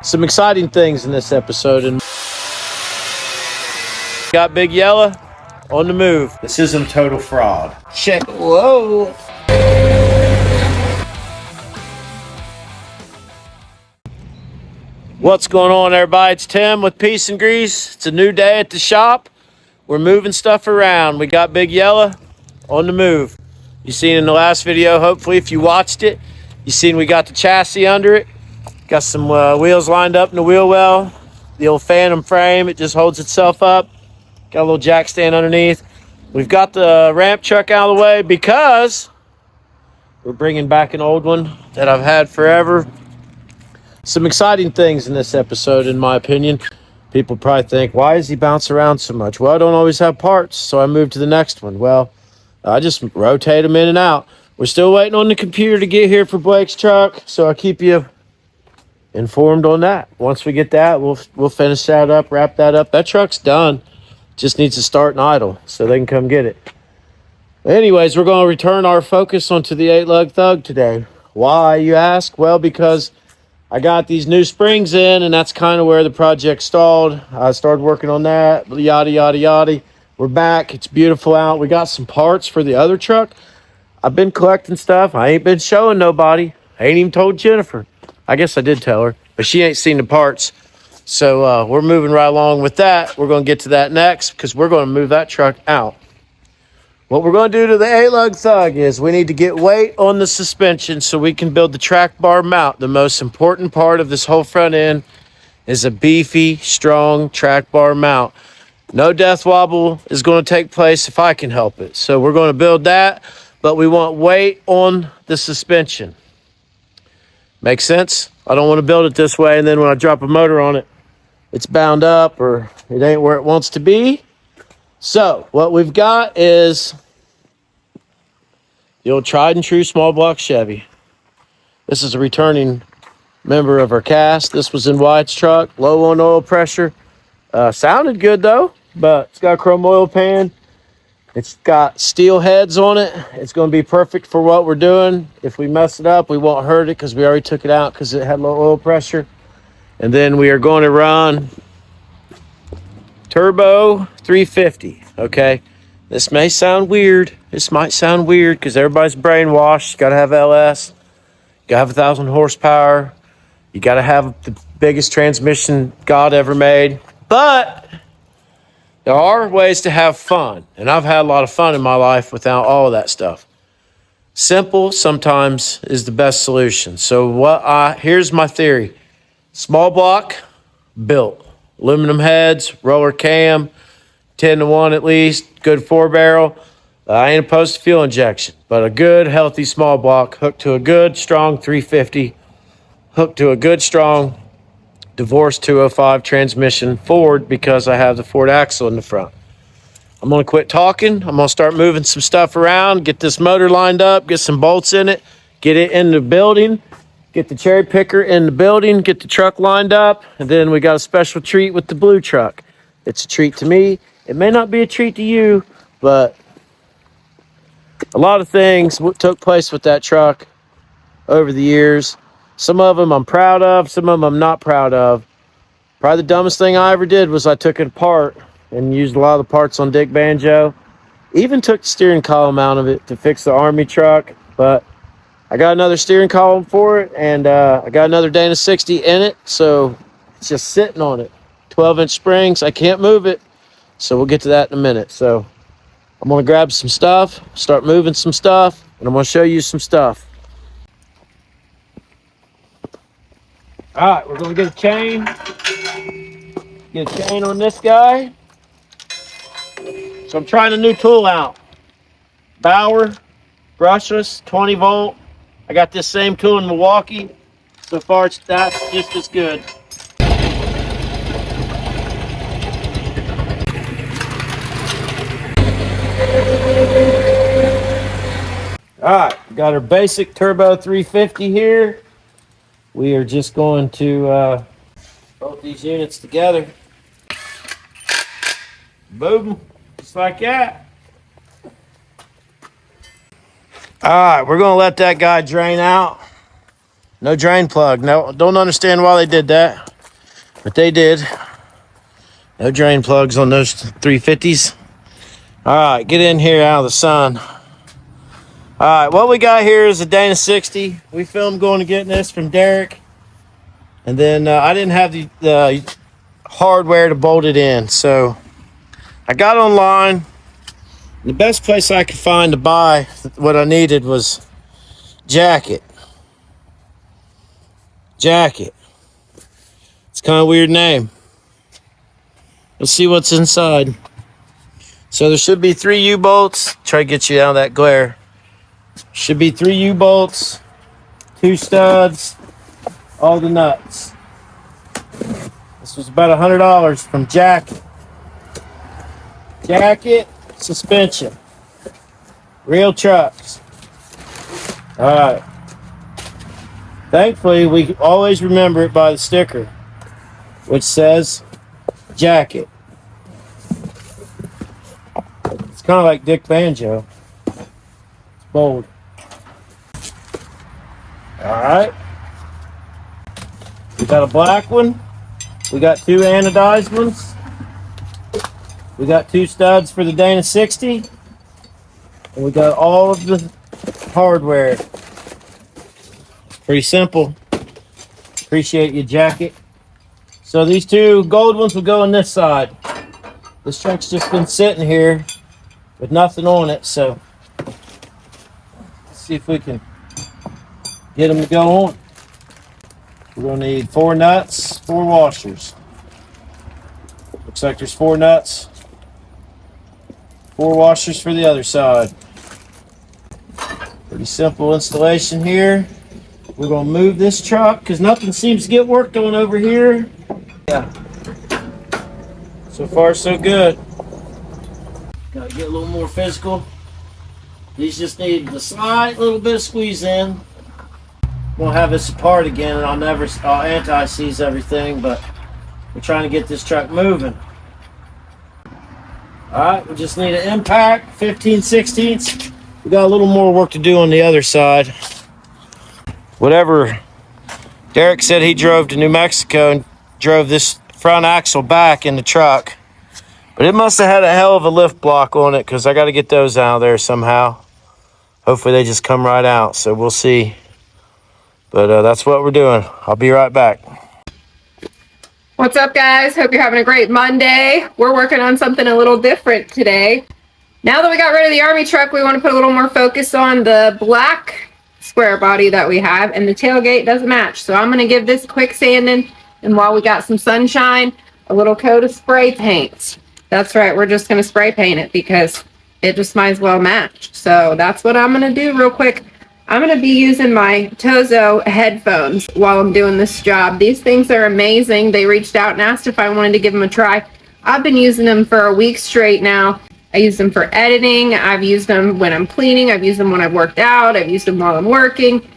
Some exciting things in this episode, and got Big Yella on the move. This isn't total fraud. Check. Whoa. What's going on, everybody? It's Tim with Piece.n.grease. It's a new day at the shop. We're moving stuff around. We got Big Yella on the move. You seen in the last video, hopefully, if you watched it, you seen we got the chassis under it. Got some wheels lined up in the wheel well. The old Phantom frame, it just holds itself up. Got a little jack stand underneath. We've got the ramp truck out of the way because we're bringing back an old one that I've had forever. Some exciting things in this episode, in my opinion. People probably think, why does he bounce around so much? Well, I don't always have parts, so I moved to the next one. Well, I just rotate them in and out. We're still waiting on the computer to get here for Blake's truck, so I'll keep you informed on that. Once we get that, we'll finish that up, wrap that up. That truck's done. Just needs to start and idle so they can come get it. Anyways, we're going to return our focus onto the 8-lug Thug today. Why, you ask? Well, because I got these new springs in, and that's kind of where the project stalled. I started working on that, yada, yada, yada. We're back. It's beautiful out. We got some parts for the other truck. I've been collecting stuff. I ain't been showing nobody. I ain't even told Jennifer. I guess I did tell her, but she ain't seen the parts. So we're moving right along with that. We're going to get to that next because we're going to move that truck out. What we're going to do to the 8-lug Thug is we need to get weight on the suspension so we can build the track bar mount. The most important part of this whole front end is a beefy, strong track bar mount. No death wobble is going to take place if I can help it. So we're going to build that, but we want weight on the suspension. Make sense? I don't want to build it this way, and then when I drop a motor on it, it's bound up or it ain't where it wants to be. So what we've got is the old tried and true small block Chevy. This is a returning member of our cast. This was in Wyatt's truck, low on oil pressure. Sounded good though, but it's got a chrome oil pan. It's got steel heads on it. It's going to be perfect for what we're doing. If we mess it up, we won't hurt it because we already took it out because it had low oil pressure. And then we are going to run turbo 350, okay? This may sound weird. This might sound weird because everybody's brainwashed. You got to have LS. You got to have 1,000 horsepower. You got to have the biggest transmission God ever made. But there are ways to have fun, and I've had a lot of fun in my life without all of that stuff. Simple sometimes is the best solution. So here's my theory. Small block, built. Aluminum heads, roller cam, 10-to-1 at least, good 4-barrel. I ain't opposed to fuel injection, but a good, healthy small block hooked to a good, strong 350, hooked to a good, strong Divorce 205 transmission Ford because I have the Ford axle in the front. I'm going to quit talking. I'm going to start moving some stuff around, get this motor lined up, get some bolts in it, get it in the building, get the cherry picker in the building, get the truck lined up, and then we got a special treat with the blue truck. It's a treat to me. It may not be a treat to you, but a lot of things took place with that truck over the years. Some of them I'm proud of, some of them I'm not proud of. Probably the dumbest thing I ever did was I took it apart and used a lot of the parts on Dick Banjo. Even took the steering column out of it to fix the Army truck, but I got another steering column for it, and I got another Dana 60 in it, so it's just sitting on it. 12-inch springs, I can't move it, so we'll get to that in a minute. So I'm going to grab some stuff, start moving some stuff, and I'm going to show you some stuff. All right, we're going to get a chain. Get a chain on this guy. So I'm trying a new tool out. Bauer, brushless, 20 volt. I got this same tool in Milwaukee. So far, that's just as good. All right, we got our basic turbo 350 here. We are just going to bolt these units together. Boom, just like that. All right, we're going to let that guy drain out. No drain plug. No, don't understand why they did that. but they did. No drain plugs on those 350s. All right, get in here out of the sun. All right, what we got here is a Dana 60. We filmed going to getting this from Derek. And then I didn't have the hardware to bolt it in. So I got online. The best place I could find to buy what I needed was jacket. Jacket. It's kind of a weird name. Let's see what's inside. So there should be 3 U-bolts. Try to get you out of that glare. Should be 3 U-bolts, 2 studs, all the nuts. This was about $100 from Jacket. Jacket, suspension. Real trucks. All right. Thankfully, we always remember it by the sticker, which says Jacket. It's kind of like Dick Banjo. It's bold. All right. We got a black one. We got 2 anodized ones. We got 2 studs for the Dana 60. And we got all of the hardware. Pretty simple. Appreciate you, Jacket. So these 2 gold ones will go on this side. This truck's just been sitting here with nothing on it, so let's see if we can get them to go on. We're going to need 4 nuts, 4 washers. Looks like there's 4 nuts, 4 washers for the other side. Pretty simple installation here. We're going to move this truck because nothing seems to get worked on over here. Yeah. So far, so good. Got to get a little more physical. These just need a slight little bit of squeeze in. We'll have this apart again, and I'll anti-seize everything, but we're trying to get this truck moving. All right, we just need an impact, 15/16. We got a little more work to do on the other side. Whatever Derek said, he drove to New Mexico and drove this front axle back in the truck. But it must have had a hell of a lift block on it because I got to get those out of there somehow. Hopefully they just come right out, so we'll see. But that's what we're doing. I'll be right back. What's up, guys? Hope you're having a great Monday. We're working on something a little different today. Now that we got rid of the Army truck, we want to put a little more focus on the black square body that we have, and the tailgate doesn't match. So I'm going to give this quick sanding, and while we got some sunshine, a little coat of spray paint. That's right, we're just going to spray paint it because it just might as well match. So that's what I'm going to do real quick. I'm going to be using my Tozo headphones while I'm doing this job. These things are amazing. They reached out and asked if I wanted to give them a try. I've been using them for a week straight now. I use them for editing. I've used them when I'm cleaning. I've used them when I've worked out. I've used them while I'm working.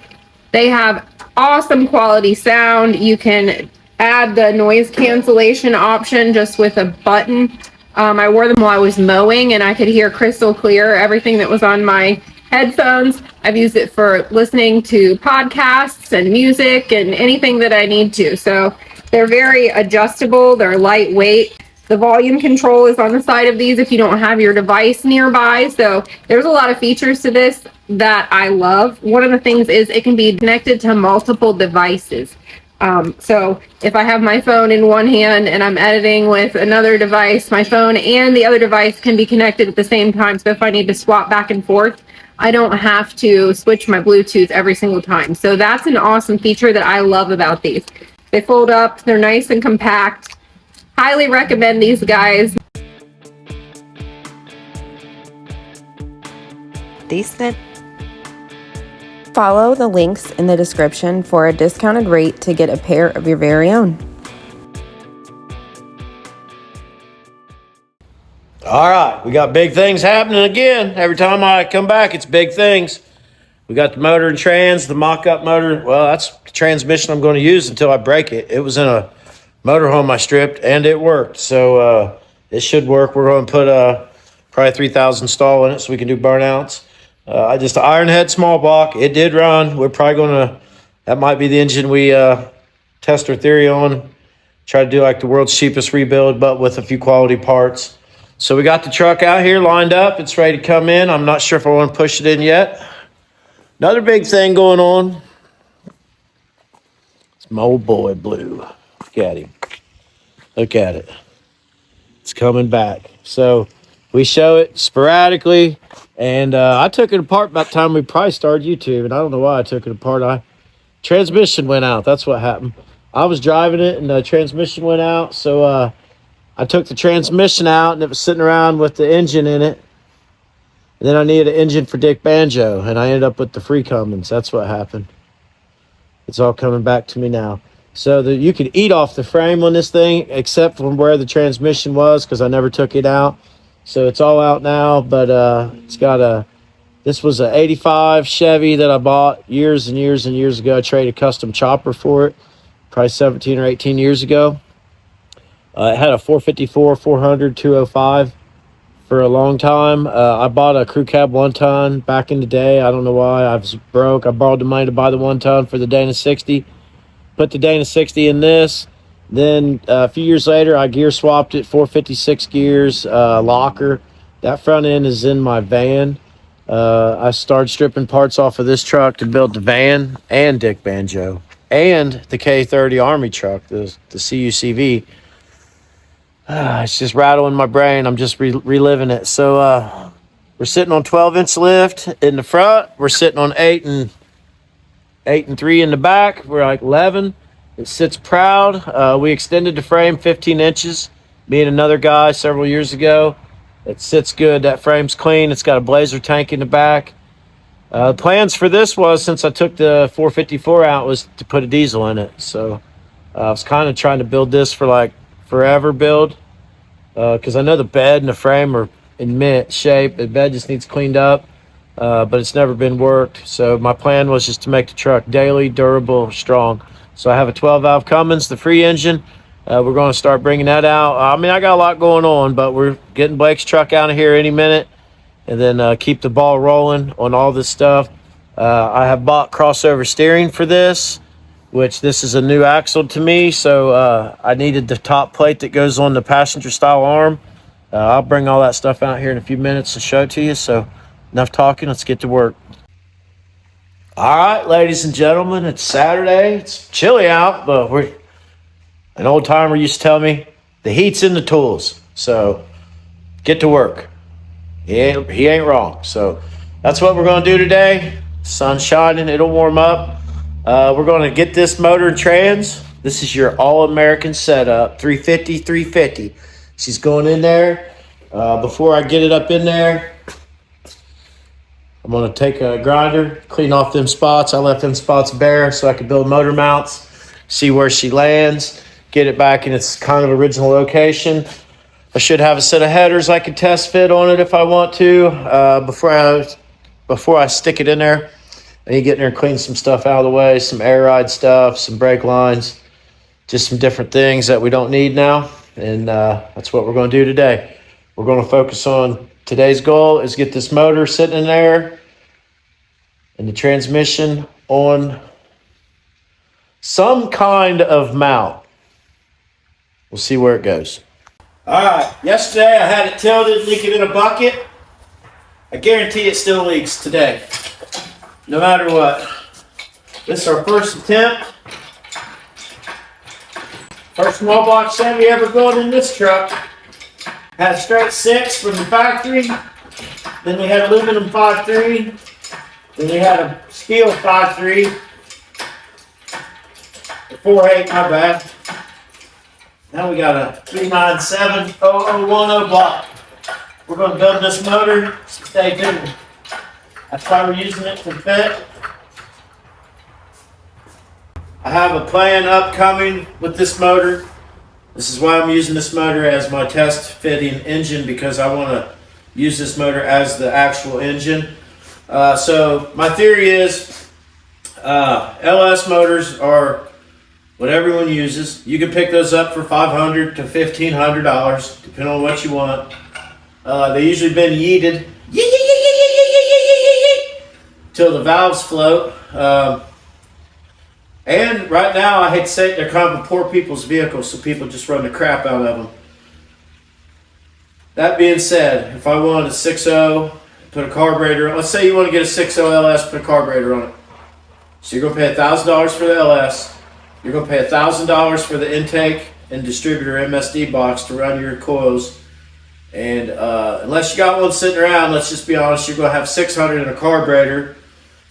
They have awesome quality sound. You can add the noise cancellation option just with a button. I wore them while I was mowing, and I could hear crystal clear everything that was on my headphones. I've used it for listening to podcasts and music and anything that I need to. So they're very adjustable. They're lightweight. The volume control is on the side of these if you don't have your device nearby. So there's a lot of features to this that I love. One of the things is it can be connected to multiple devices. So if I have my phone in one hand and I'm editing with another device, my phone and the other device can be connected at the same time. So if I need to swap back and forth, I don't have to switch my Bluetooth every single time. So that's an awesome feature that I love about these. They fold up, they're nice and compact. Highly recommend these guys. Decent. Follow the links in the description for a discounted rate to get a pair of your very own. All right, we got big things happening again. Every time I come back, it's big things. We got the motor and trans, the mock-up motor. Well, that's the transmission I'm going to use until I break it. It was in a motorhome I stripped, and it worked. So it should work. We're going to put probably 3,000 stall in it so we can do burnouts. I just iron head small block. It did run. We're probably going to, that might be the engine we test our theory on. Try to do like the world's cheapest rebuild, but with a few quality parts. So we got the truck out here lined up. It's ready to come in. I'm not sure if I want to push it in yet. Another big thing going on. It's my old boy, Blue. Look at him. Look at it. It's coming back. So we show it sporadically. And I took it apart by the time we probably started YouTube. And I don't know why I took it apart. Transmission went out. That's what happened. I was driving it and the transmission went out. So I took the transmission out and it was sitting around with the engine in it. And then I needed an engine for Dick Banjo. And I ended up with the Free Cummins. That's what happened. It's all coming back to me now. So you could eat off the frame on this thing, except from where the transmission was, because I never took it out. So it's all out now, but it's got this was an 85 Chevy that I bought years and years and years ago. I traded a custom chopper for it, probably 17 or 18 years ago. It had a 454, 400, 205 for a long time. I bought a crew cab 1-ton back in the day. I don't know why. I was broke. I borrowed the money to buy the 1-ton for the Dana 60. Put the Dana 60 in this. Then a few years later, I gear swapped it, 456 gears, locker. That front end is in my van. I started stripping parts off of this truck to build the van and Dick Banjo and the K30 Army truck, the CUCV. It's just rattling my brain. I'm just reliving it. So we're sitting on 12-inch lift in the front. We're sitting on 8 and 3 in the back. We're like 11. It sits proud. We extended the frame 15 inches. Me and another guy several years ago. It sits good. That frame's clean. It's got a blazer tank in the back. Plans for this was, since I took the 454 out, was to put a diesel in it. So I was kind of trying to build this for like forever build, because I know the bed and the frame are in mint shape. The bed just needs cleaned up, but it's never been worked. So my plan was just to make the truck daily, durable, strong. So I have a 12-valve Cummins, the free engine. We're going to start bringing that out. I mean, I got a lot going on, but we're getting Blake's truck out of here any minute, and then keep the ball rolling on all this stuff. I have bought crossover steering for this, which this is a new axle to me, so I needed the top plate that goes on the passenger style arm. I'll bring all that stuff out here in a few minutes to show it to you. So enough talking, let's get to work. All right, ladies and gentlemen, it's Saturday. It's chilly out, but an old timer used to tell me the heat's in the tools. So get to work. He ain't wrong. So that's what we're going to do today. Sun's shining, it'll warm up. We're going to get this motor and trans. This is your all-American setup, 350. She's going in there. Before I get it up in there, I'm going to take a grinder, clean off them spots. I left them spots bare so I could build motor mounts, see where she lands, get it back in its kind of original location. I should have a set of headers I could test fit on it if I want to. Before I stick it in there, I need to get in there and clean some stuff out of the way, some air ride stuff, some brake lines, just some different things that we don't need now. And that's what we're going to do today. We're going to focus on today's goal is get this motor sitting in there and the transmission on some kind of mount. We'll see where it goes. All right, yesterday I had it tilted, leaking in a bucket. I guarantee it still leaks today, no matter what. This is our first attempt. First small block Chevy ever going in this truck. Had straight 6 from the factory. Then we had aluminum 5.3. Then we had a steel 5.3. 4.8, my bad. Now we got a 397 0010 block. We're going to build this motor. Stay tuned. That's why we're using it to fit. I have a plan upcoming with this motor. This is why I'm using this motor as my test fitting engine, because I want to use this motor as the actual engine. So my theory is LS motors are what everyone uses. You can pick those up for $500 to $1,500, depending on what you want. They usually been yeeted till the valves float. And right now, I hate to say it, they're kind of a poor people's vehicle, so people just run the crap out of them. That being said, if I wanted a 6.0, put a carburetor on, let's say you want to get a 6.0 LS, put a carburetor on it. So you're going to pay $1,000 for the LS. You're going to pay $1,000 for the intake and distributor MSD box to run your coils. And unless you got one sitting around, let's just be honest, you're going to have $600 in a carburetor.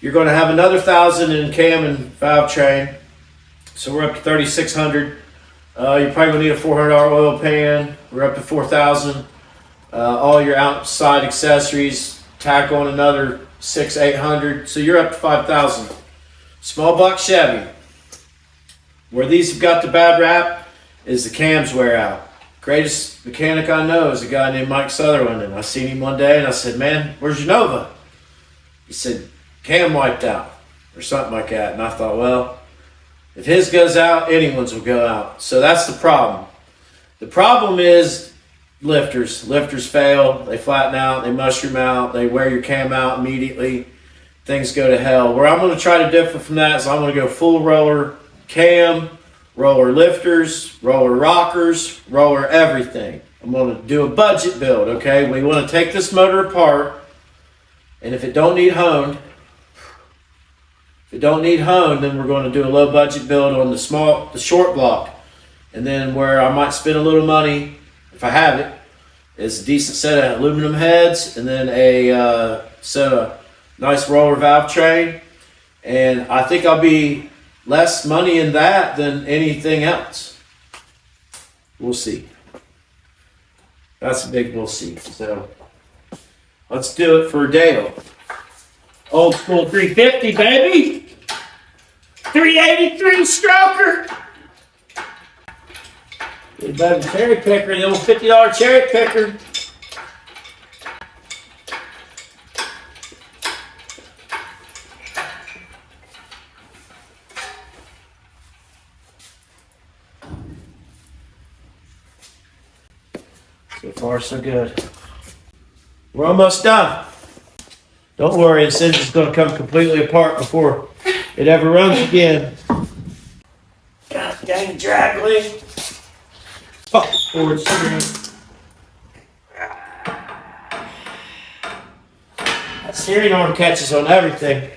You're going to have another $1,000 in cam and valve train. So we're up to $3,600. You're probably going to need a $400 oil pan. We're up to $4,000. All your outside accessories, tack on another $600-800. So you're up to $5,000. Small block Chevy. Where these have got the bad rap is the cams wear out. Greatest mechanic I know is a guy named Mike Sutherland, and I seen him one day and I said, "Man, where's your Nova?" He said, "Cam wiped out," or something like that. And I thought, well, if his goes out, anyone's will go out. So that's the problem. The problem is lifters. Lifters fail, they flatten out, they mushroom out, they wear your cam out immediately. Things go to hell. Where I'm going to try to differ from that is I'm going to go full roller cam, roller lifters, roller rockers, roller everything. I'm going to do a budget build, okay? We want to take this motor apart, and if it don't need honed, then we're going to do a low budget build on the short block. And then where I might spend a little money, if I have it, is a decent set of aluminum heads, and then a set of nice roller valve train. And I think I'll be less money in that than anything else. We'll see. That's a big we'll see. So let's do it for Dale. Old school 350, baby. 383 stroker. Get a better cherry picker, the old $50 cherry picker. So far, so good. We're almost done. Don't worry, this engine's going to come completely apart before it ever runs again. God dang draggly. Fuck forward steering. That steering arm catches on everything.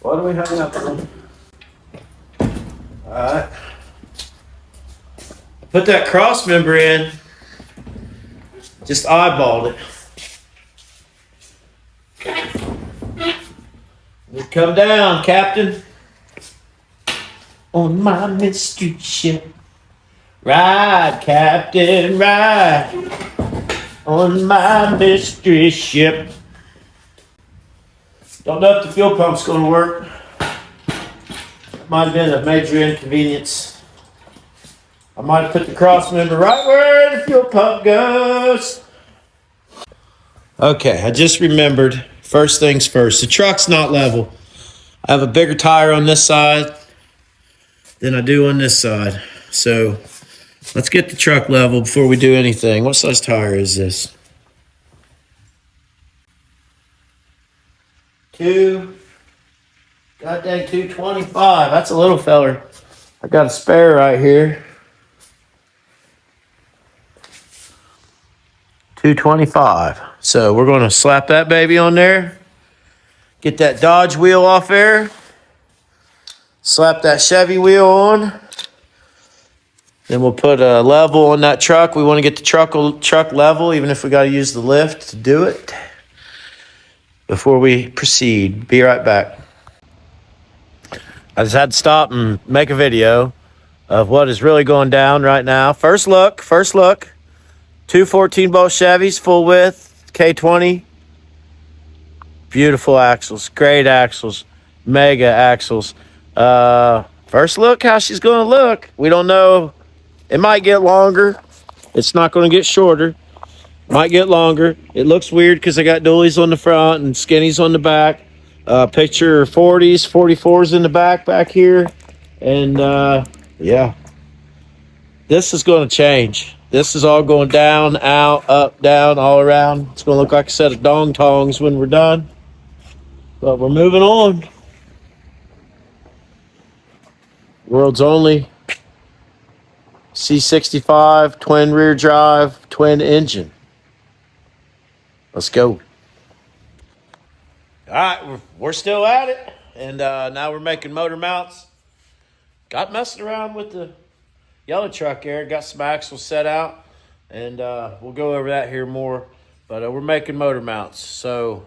What do we have up on? Alright. Put that cross member in. Just eyeballed it. Come down, Captain. On my mystery ship. Ride, Captain, ride. On my mystery ship. Don't know if the fuel pump's going to work. Might have been a major inconvenience. I might have put the cross member right where the fuel pump goes. Okay, I just remembered. First things first, the truck's not level. I have a bigger tire on this side than I do on this side. So let's get the truck level before we do anything. What size tire is this? 225. That's a little feller. I got a spare right here. 225. So we're going to slap that baby on there. Get that Dodge wheel off there. Slap that Chevy wheel on. Then we'll put a level on that truck. We want to get the truck level, even if we got to use the lift to do it. Before we proceed, be right back. I just had to stop and make a video of what is really going down right now. First look. Two 14-bolt Chevys, full width, K20. Beautiful axles, great axles, mega axles. First look how she's going to look. We don't know. It might get longer. It's not going to get shorter. Might get longer. It looks weird because I got dualies on the front and skinnies on the back. Picture 40s, 44s in the back here. And yeah, this is going to change. This is all going down, out, up, down, all around. It's going to look like a set of dong tongs when we're done. But we're moving on. World's only C65 twin rear drive, twin engine. Let's go. All right, we're still at it. And now we're making motor mounts. Got messing around with the yellow truck there. Got some axles set out. And we'll go over that here more. But we're making motor mounts. So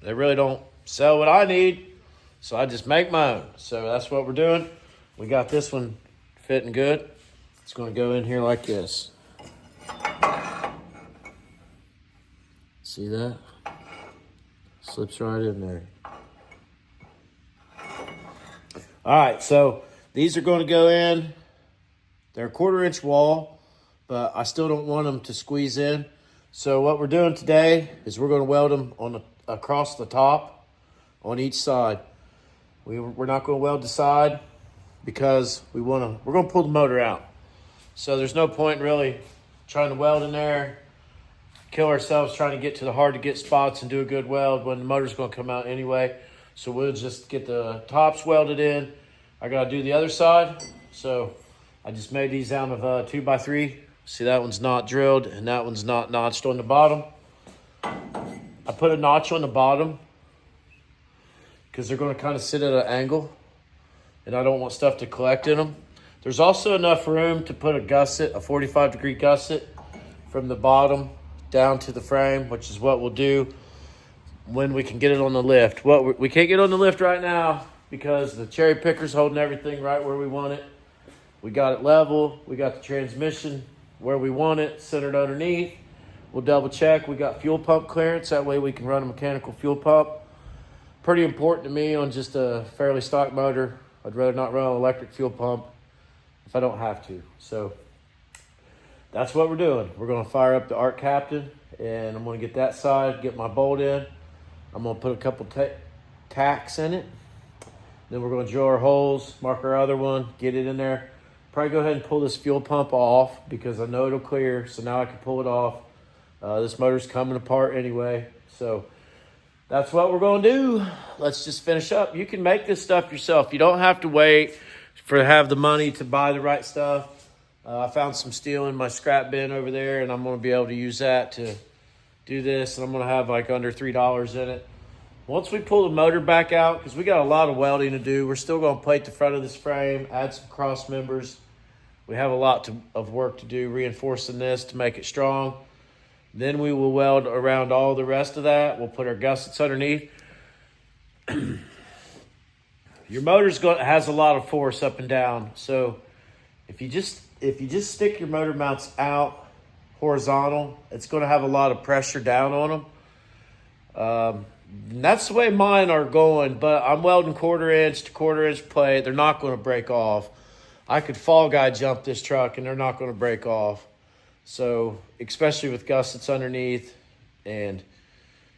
they really don't sell what I need. So I just make my own. So that's what we're doing. We got this one fitting good. It's going to go in here like this. See that? Slips right in there. All right, so these are going to go in. They're a 1/4-inch wall, but I still don't want them to squeeze in. So what we're doing today is we're going to weld them on across the top on each side. We're not going to weld the side because we're going to pull the motor out. So there's no point really trying to weld in there, kill ourselves trying to get to the hard to get spots and do a good weld when the motor's going to come out anyway. So we'll just get the tops welded in. I got to do the other side. So I just made these out of 2x3. See, that one's not drilled and that one's not notched on the bottom. I put a notch on the bottom because they're going to kind of sit at an angle and I don't want stuff to collect in them. There's also enough room to put a gusset, a 45-degree gusset from the bottom down to the frame, which is what we'll do when we can get it on the lift. We can't get on the lift right now because the cherry picker's holding everything right where we want it. We got it level. We got the transmission where we want it, centered underneath. We'll double check. We got fuel pump clearance. That way we can run a mechanical fuel pump. Pretty important to me on just a fairly stock motor. I'd rather not run an electric fuel pump if I don't have to. So that's what we're doing. We're going to fire up the Arc Captain, and I'm going to get that side, get my bolt in. I'm going to put a couple tacks in it. Then we're going to drill our holes, mark our other one, get it in there. Probably go ahead and pull this fuel pump off because I know it'll clear, so now I can pull it off. This motor's coming apart anyway, so that's what we're going to do. Let's just finish up. You can make this stuff yourself. You don't have to wait to have the money to buy the right stuff. I found some steel in my scrap bin over there, and I'm going to be able to use that to do this, and I'm going to have like under $3 in it. Once we pull the motor back out, because we got a lot of welding to do, we're still going to plate the front of this frame, add some cross members. We have a lot of work to do reinforcing this to make it strong. Then we will weld around all the rest of that. We'll put our gussets underneath. Your motor's has a lot of force up and down, so if you just stick your motor mounts out horizontal, it's going to have a lot of pressure down on them. And that's the way mine are going, but I'm welding 1/4-inch to 1/4-inch plate. They're not going to break off. I could fall guy jump this truck and they're not going to break off. So, especially with gussets underneath, and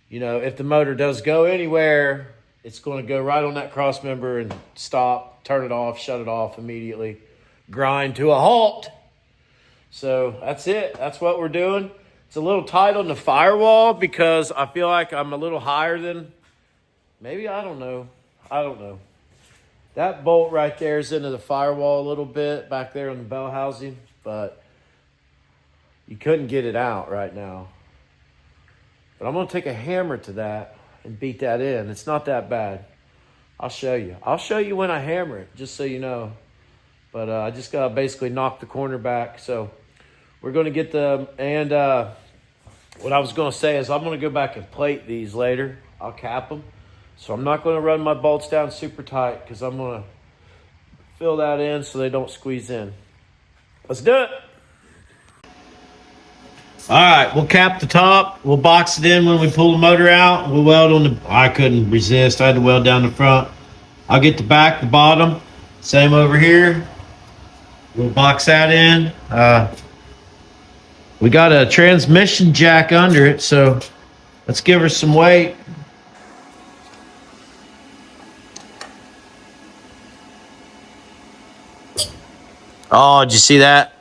you know, if the motor does go anywhere, it's going to go right on that cross member and stop, turn it off, shut it off immediately, grind to a halt. So that's it. That's what we're doing. It's a little tight on the firewall because I feel like I'm a little higher than, maybe, I don't know. That bolt right there is into the firewall a little bit back there on the bell housing, but you couldn't get it out right now. But I'm going to take a hammer to that and beat that in. It's not that bad. I'll show you. I'll show you when I hammer it, just so you know. But I just got to basically knock the corner back. So we're going to get what I was going to say is I'm going to go back and plate these later. I'll cap them. So I'm not going to run my bolts down super tight because I'm going to fill that in so they don't squeeze in. Let's do it. All right, we'll cap the top. We'll box it in when we pull the motor out. We'll weld on the, I couldn't resist. I had to weld down the front. I'll get the back, the bottom. Same over here. We'll box that in. We got a transmission jack under it, so let's give her some weight. Oh, did you see that?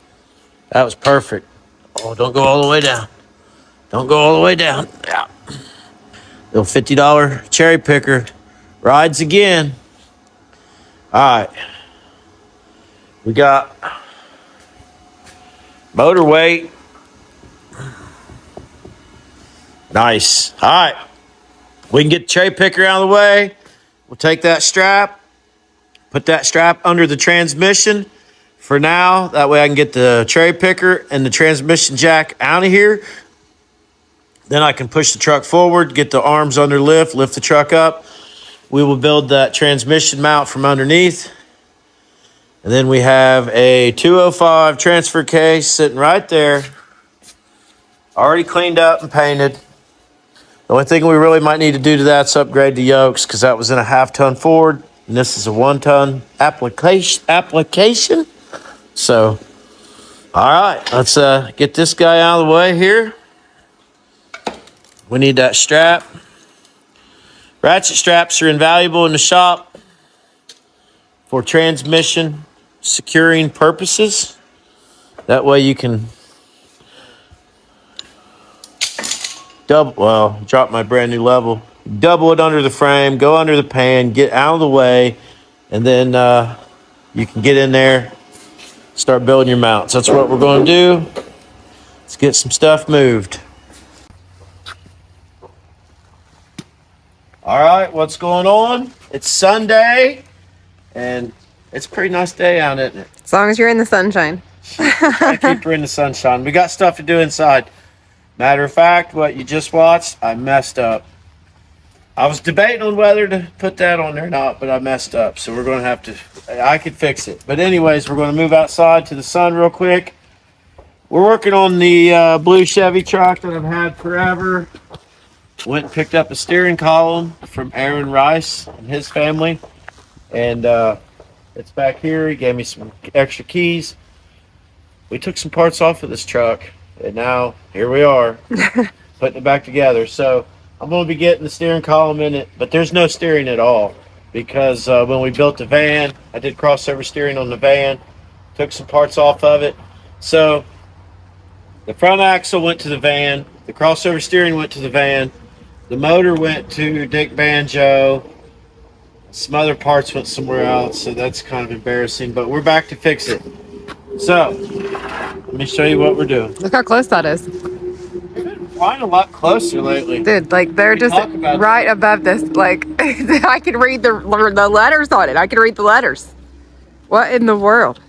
That was perfect. Oh, don't go all the way down. Don't go all the way down. Yeah. Little $50 cherry picker rides again. All right. We got motor weight. Nice. All right. We can get the cherry picker out of the way. We'll take that strap, put that strap under the transmission for now. That way I can get the cherry picker and the transmission jack out of here. Then I can push the truck forward, get the arms under lift the truck up. We will build that transmission mount from underneath. And then we have a 205 transfer case sitting right there, already cleaned up and painted. The only thing we really might need to do to that is upgrade the yokes, because that was in a half-ton Ford, and this is a 1-ton application. So, all right, let's get this guy out of the way here. We need that strap. Ratchet straps are invaluable in the shop for transmission securing purposes. That way you can drop my brand new level, double it under the frame, go under the pan, get out of the way, and then you can get in there, start building your mounts. That's what we're going to do. Let's get some stuff moved. All right, what's going on? It's Sunday, and it's a pretty nice day out, isn't it? As long as you're in the sunshine. I keep her in the sunshine. We got stuff to do inside. Matter of fact, what you just watched, I messed up. I was debating on whether to put that on there or not, but I messed up. So we're going to have to, I could fix it. But anyways, we're going to move outside to the sun real quick. We're working on the blue Chevy truck that I've had forever. Went and picked up a steering column from Aaron Rice and his family. And it's back here. He gave me some extra keys. We took some parts off of this truck. And now, here we are, putting it back together. So, I'm going to be getting the steering column in it, but there's no steering at all. Because when we built the van, I did crossover steering on the van, took some parts off of it. So, the front axle went to the van, the crossover steering went to the van, the motor went to Dick Banjo, some other parts went somewhere else, so that's kind of embarrassing, but we're back to fix it. So, let me show you what we're doing. Look how close that is. They've been flying a lot closer lately. Dude, like they're just right above this. Like I can read the letters on it. I can read the letters. What in the world?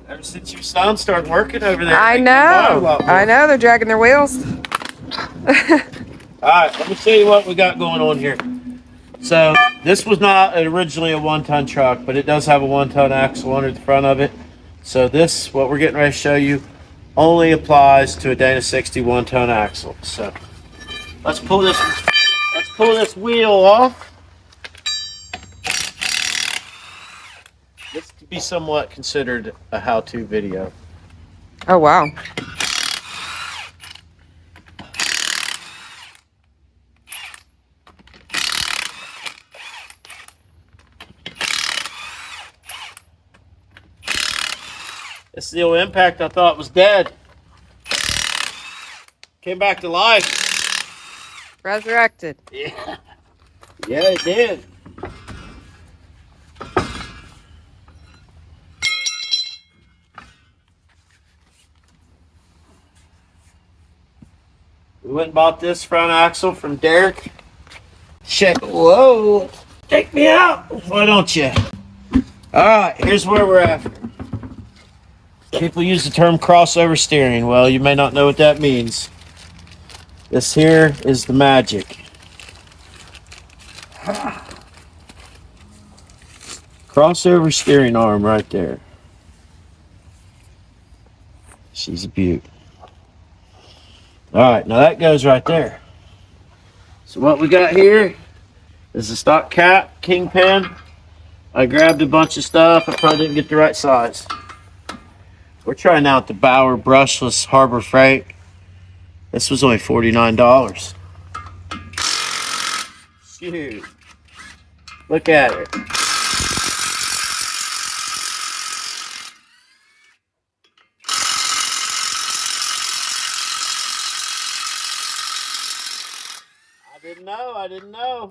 Ever since your son started working over there. I know. I know. They're dragging their wheels. All right, let me show you what we got going on here. So, this was not originally a 1-ton truck, but it does have a 1-ton axle under the front of it. So this, what we're getting ready to show you, only applies to a Dana 60 1-ton axle. So let's pull this wheel off. This could be somewhat considered a how-to video. Oh wow. This steel impact I thought was dead. Came back to life. Resurrected. Yeah. Yeah, it did. We went and bought this front axle from Derek. Shit. Whoa. Take me out. Why don't you? All right, here's where we're at. People use the term crossover steering. Well, you may not know what that means. This here is the magic. Crossover steering arm right there. She's a beaut. All right, now that goes right there. So what we got here is a stock cap, kingpin. I grabbed a bunch of stuff. I probably didn't get the right size. We're trying out the Bauer brushless Harbor Freight. This was only $49. Shoot. Look at it. I didn't know.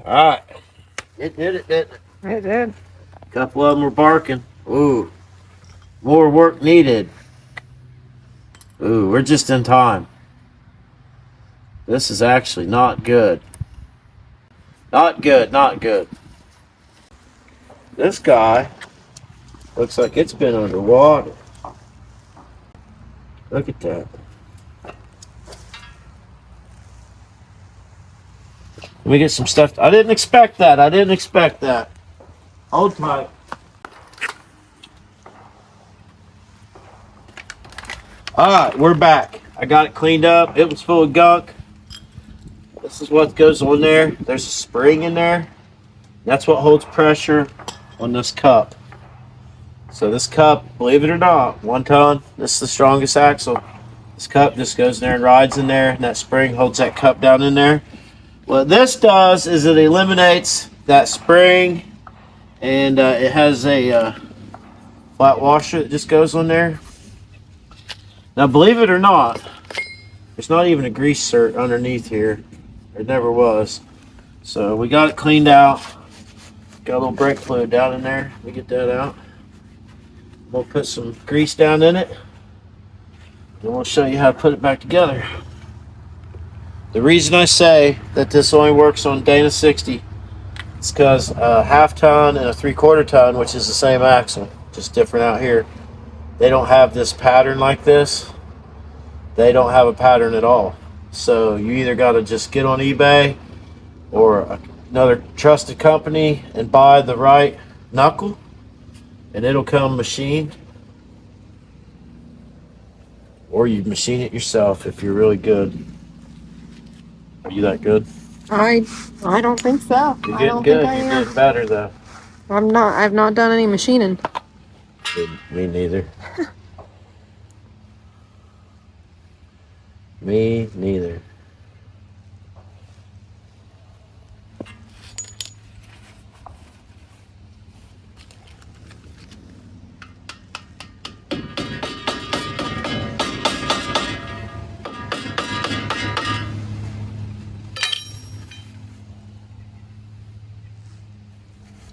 All right. It did it, didn't it? It did. A couple of them were barking. Ooh. More work needed. Ooh, we're just in time. This is actually not good. Not good, not good. This guy looks like it's been underwater. Look at that. Let me get some stuff. I didn't expect that. I didn't expect that. Hold tight. All right, we're back. I got it cleaned up. It was full of gunk. This is what goes on there. There's a spring in there. That's what holds pressure on this cup. So this cup, believe it or not, 1 ton. This is the strongest axle. This cup just goes in there and rides in there, and that spring holds that cup down in there. What this does is it eliminates that spring, and it has a flat washer that just goes on there. Now, believe it or not, there's not even a grease cert underneath here. There never was. So we got it cleaned out. Got a little brake fluid down in there. We get that out. We'll put some grease down in it, and we'll show you how to put it back together. The reason I say that this only works on Dana 60 is because a 1/2 ton and a 3/4 ton, which is the same axle, just different out here, they don't have this pattern like this. They don't have a pattern at all. So you either got to just get on eBay or another trusted company and buy the right knuckle, and it'll come machined. Or you machine it yourself if you're really good. Are you that good? I don't think so. You're I getting don't good. think I You're am. getting better though. I'm not. I've not done any machining. Me neither. Me neither.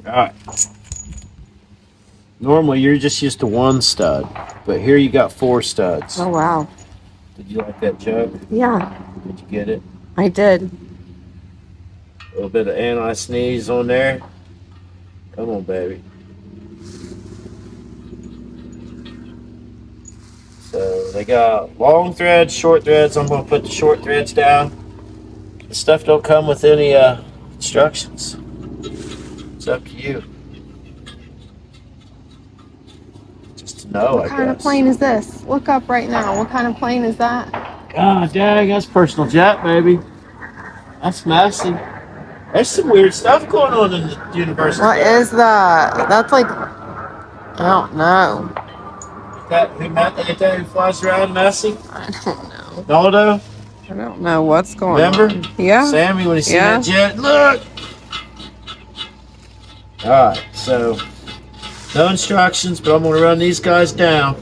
All right. Normally you're just used to 1 stud, but here you got 4 studs. Oh wow. Did you like that jug? Yeah, Did you get it? I did. A little bit of anti-sneeze on there. Come on, baby. So they got long threads, short threads. I'm gonna put the short threads down. The stuff don't come with any instructions. It's up to you. Just to know, What kind of plane is this? Look up right now. What kind of plane is that? God dang, that's personal jet, baby. That's messy. There's some weird stuff going on in the universe. What is that? That's like, I don't know. Ain't that who flies around messy? I don't know. Naldo? I don't know what's going Remember? on. Yeah. Sammy, when he seen Yeah. that jet, look! Alright, so no instructions, but I'm gonna run these guys down.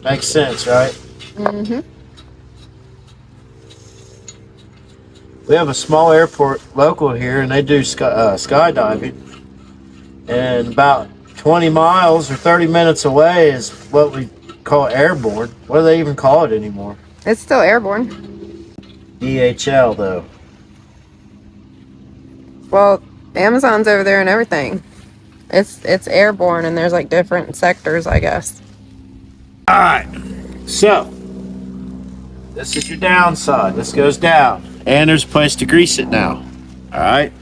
Makes sense, right? Mm-hmm. We have a small airport local here, and they do skydiving. And about 20 miles or 30 minutes away is what we call airborne. What do they even call it anymore? It's still airborne. DHL, though. Well, Amazon's over there and everything. It's airborne, and there's like different sectors, I guess. Alright, so this is your downside. This goes down. And there's a place to grease it now. Alright,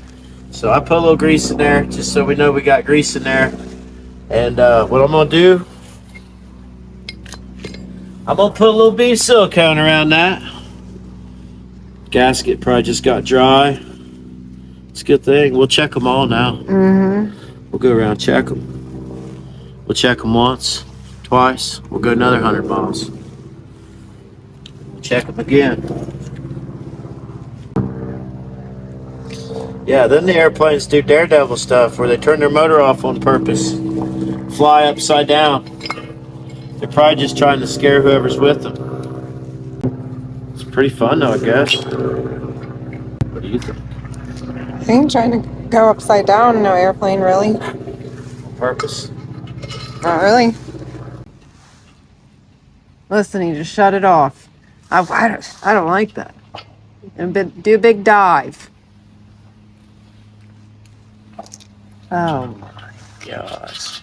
so I put a little grease in there just so we know we got grease in there. And what I'm going to do, I'm going to put a little bead silicone around that. Gasket probably just got dry. It's a good thing. We'll check them all now. Mm-hmm. We'll go around, check them. We'll check them once, twice. We'll go another 100 miles. Check them again. Yeah, then the airplanes do daredevil stuff where they turn their motor off on purpose. Fly upside down. They're probably just trying to scare whoever's with them. Pretty fun though, I guess. What do you think? I ain't trying to go upside down, no airplane, really. On purpose? Not really. Listen, he just shut it off. I don't like that. And do a big dive. Oh my Gosh.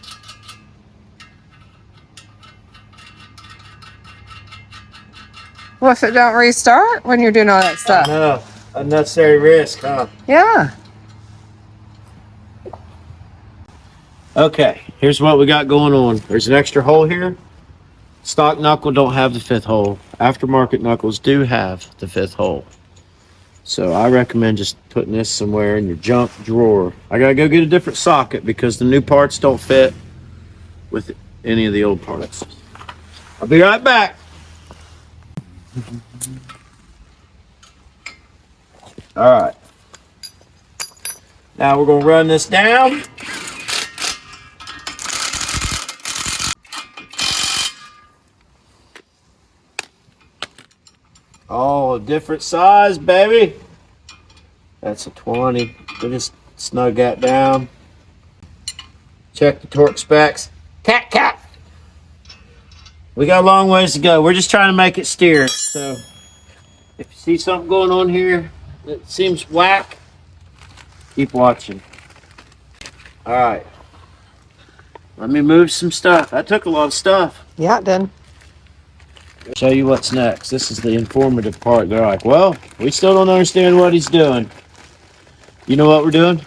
Well, if it don't restart when you're doing all that stuff. No, unnecessary risk, huh? Yeah. Okay, here's what we got going on. There's an extra hole here. Stock knuckle don't have the 5th hole. Aftermarket knuckles do have the 5th hole. So I recommend just putting this somewhere in your junk drawer. I gotta go get a different socket because the new parts don't fit with any of the old parts. I'll be right back. All right. Now we're gonna run this down. Oh, different size, baby. That's a 20. We just snug that down. Check the torque specs. Cat, cat. We got a long ways to go. We're just trying to make it steer. So if you see something going on here that seems whack, keep watching. All right. Let me move some stuff. That took a lot of stuff. Yeah, it did. Show you what's next. This is the informative part. They're like, well, we still don't understand what he's doing. You know what we're doing?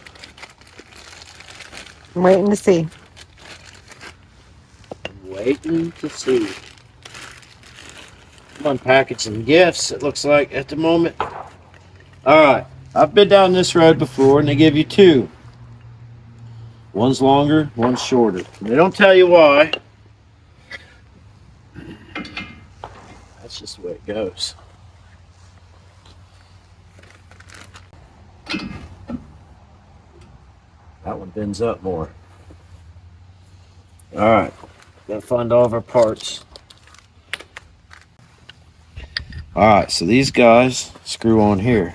I'm waiting to see. Waiting to see. I'm unpackaging gifts, it looks like, at the moment. All right. I've been down this road before, and they give you 2. One's longer, one's shorter. And they don't tell you why. That's just the way it goes. That one bends up more. All right. Gotta find all of our parts. All right, so these guys screw on here.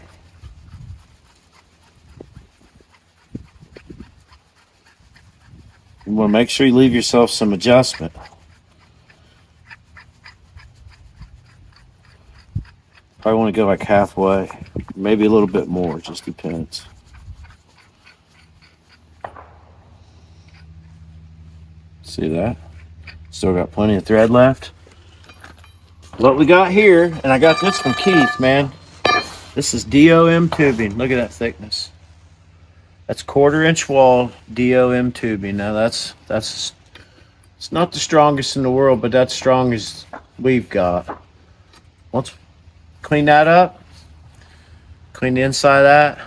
You want to make sure you leave yourself some adjustment. Probably want to go like halfway, maybe a little bit more, it just depends. See that? Still got plenty of thread left. What we got here, and I got this from Keith, man. This is DOM tubing. Look at that thickness. That's 1/4 inch wall DOM tubing. Now that's it's not the strongest in the world, but that's strong as we've got. Once clean that up, clean the inside of that,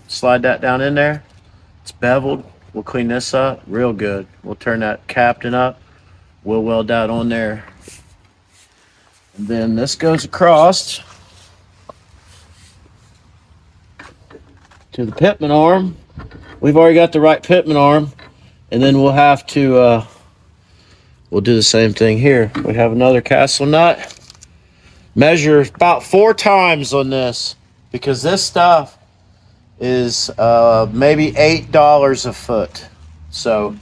slide that down in there. It's beveled. We'll clean this up real good. We'll turn that captain up. We'll weld that on there. And then this goes across to the pitman arm. We've already got the right pitman arm. And then we'll have to, we'll do the same thing here. We have another castle nut. Measure about 4 times on this because this stuff is maybe $8 a foot. So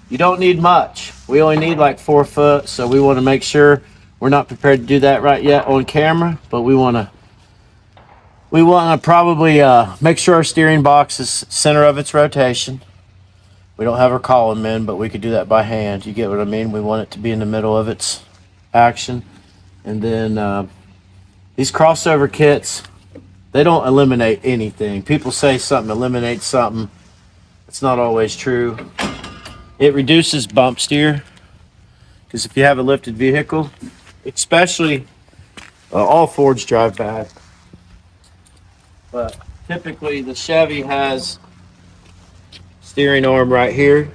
you don't need much. We only need like 4 foot. So we want to make sure we're not prepared to do that right yet on camera, but we want to probably make sure our steering box is center of its rotation. We don't have our column in, but we could do that by hand. You get what I mean? We want it to be in the middle of its action. And then these crossover kits, they don't eliminate anything. People say something eliminates something. It's not always true. It reduces bump steer, because if you have a lifted vehicle, especially all Fords drive bad, but typically the Chevy has steering arm right here.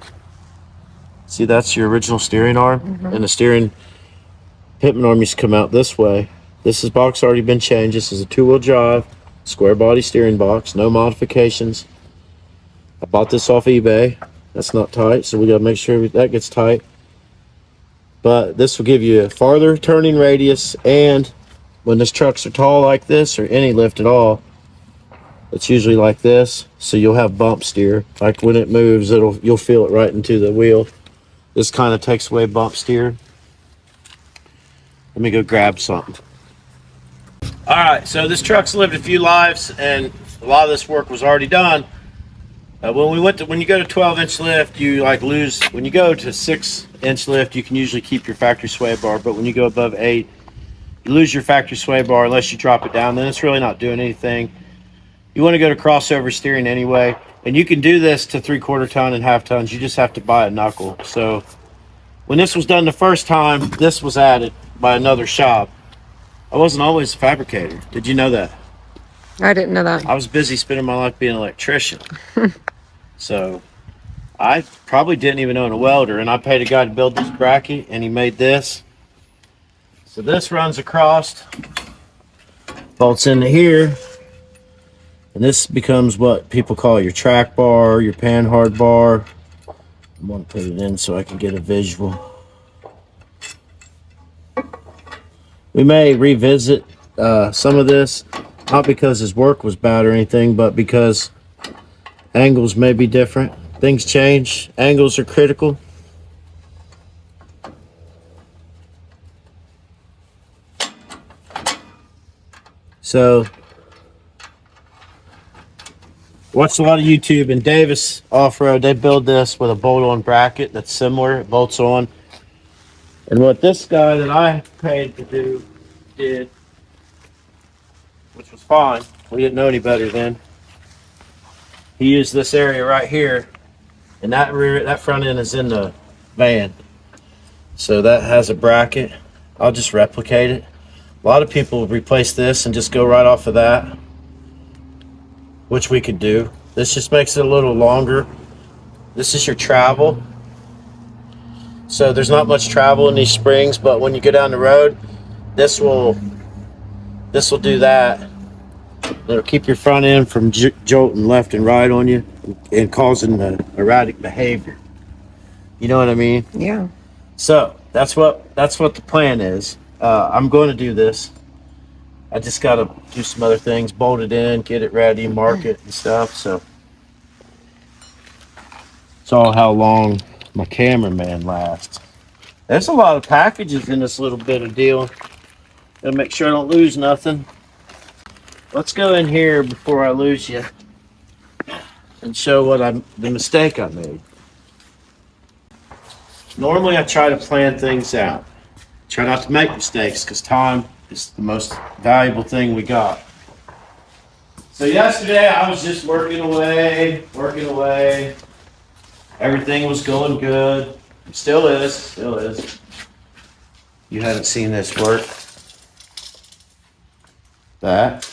See, that's your original steering arm, and the steering pitman arm used to come out this way. This is box already been changed. This is a 2-wheel drive, square body steering box, no modifications. I bought this off eBay. That's not tight, so we gotta make sure that gets tight. But this will give you a farther turning radius and when this trucks are tall like this, or any lift at all, it's usually like this. So you'll have bump steer. Like when it moves, you'll feel it right into the wheel. This kind of takes away bump steer. Let me go grab something. All right, so this truck's lived a few lives, and a lot of this work was already done. When you go to 12-inch lift, you like lose. When you go to 6-inch lift, you can usually keep your factory sway bar, but when you go above 8, you lose your factory sway bar unless you drop it down. Then it's really not doing anything. You want to go to crossover steering anyway, and you can do this to 3/4 ton and half tons. You just have to buy a knuckle. So when this was done the first time, this was added by another shop. I wasn't always a fabricator. Did you know that? I didn't know that. I was busy spending my life being an electrician. So I probably didn't even own a welder, and I paid a guy to build this bracket, and he made this. So this runs across, bolts into here, and this becomes what people call your track bar, your panhard bar. I'm going to put it in so I can get a visual. We may revisit some of this, not because his work was bad or anything, but because angles may be different. Things change. Angles are critical. So, watched a lot of YouTube, and Davis Off-Road, they build this with a bolt-on bracket that's similar. It bolts on. And what this guy that I paid to do did, which was fine, we didn't know any better then. He used this area right here, and that front end is in the van. So that has a bracket. I'll just replicate it. A lot of people replace this and just go right off of that, which we could do. This just makes it a little longer. This is your travel. So there's not much travel in these springs, but when you go down the road, this will do that. It'll keep your front end from jolting left and right on you and causing the erratic behavior. You know what I mean? Yeah. So that's what the plan is. I'm going to do this. I just got to do some other things, bolt it in, get it ready, mark it and stuff. So it's all how long my cameraman lasts. There's a lot of packages in this little bit of deal. Gotta make sure I don't lose nothing. Let's go in here before I lose you and show the mistake I made. Normally I try to plan things out. Try not to make mistakes because time is the most valuable thing we got. So yesterday I was just working away. Everything was going good. Still is. You haven't seen this work. That.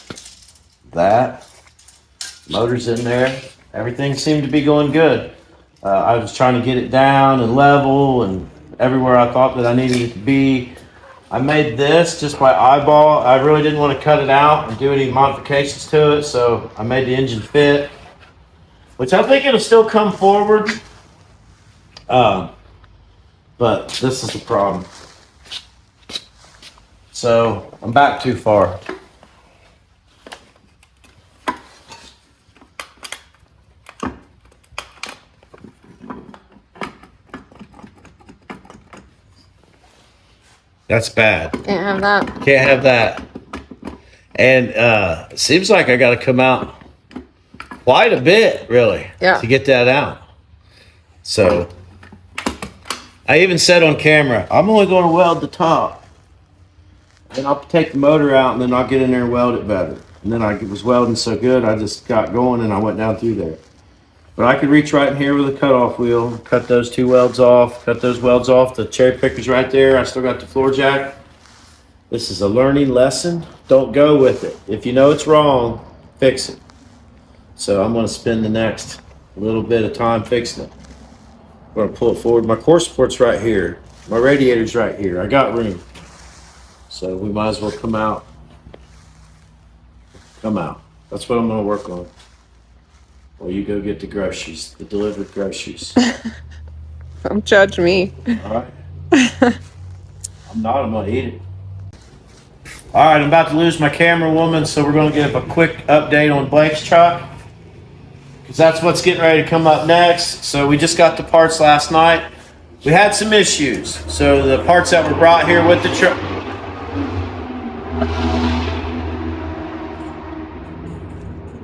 Motor's in there. Everything seemed to be going good. I was trying to get it down and level and everywhere I thought that I needed it to be. I made this just by eyeball. I really didn't want to cut it out and do any modifications to it, so I made the engine fit, which I think it'll still come forward. But this is the problem. So I'm back too far. That's bad. Can't have that. Can't have that. And it seems like I got to come out quite a bit, really, yeah, to get that out. So I even said on camera, I'm only going to weld the top. And I'll take the motor out, and then I'll get in there and weld it better. And then I was welding so good, I just got going, and I went down through there. But I could reach right in here with a cutoff wheel, cut those two welds off, cut those welds off. The cherry picker's right there. I still got the floor jack. This is a learning lesson. Don't go with it. If you know it's wrong, fix it. So I'm going to spend the next little bit of time fixing it. I'm going to pull it forward. My core support's right here. My radiator's right here. I got room. So we might as well come out. Come out. That's what I'm going to work on. Well, you go get the groceries, the delivered groceries. Don't judge me. All right. I'm not. I'm going to eat it. All right, I'm about to lose my camera woman, so we're going to give a quick update on Blake's truck, because that's what's getting ready to come up next. So we just got the parts last night. We had some issues. So the parts that were brought here with the truck.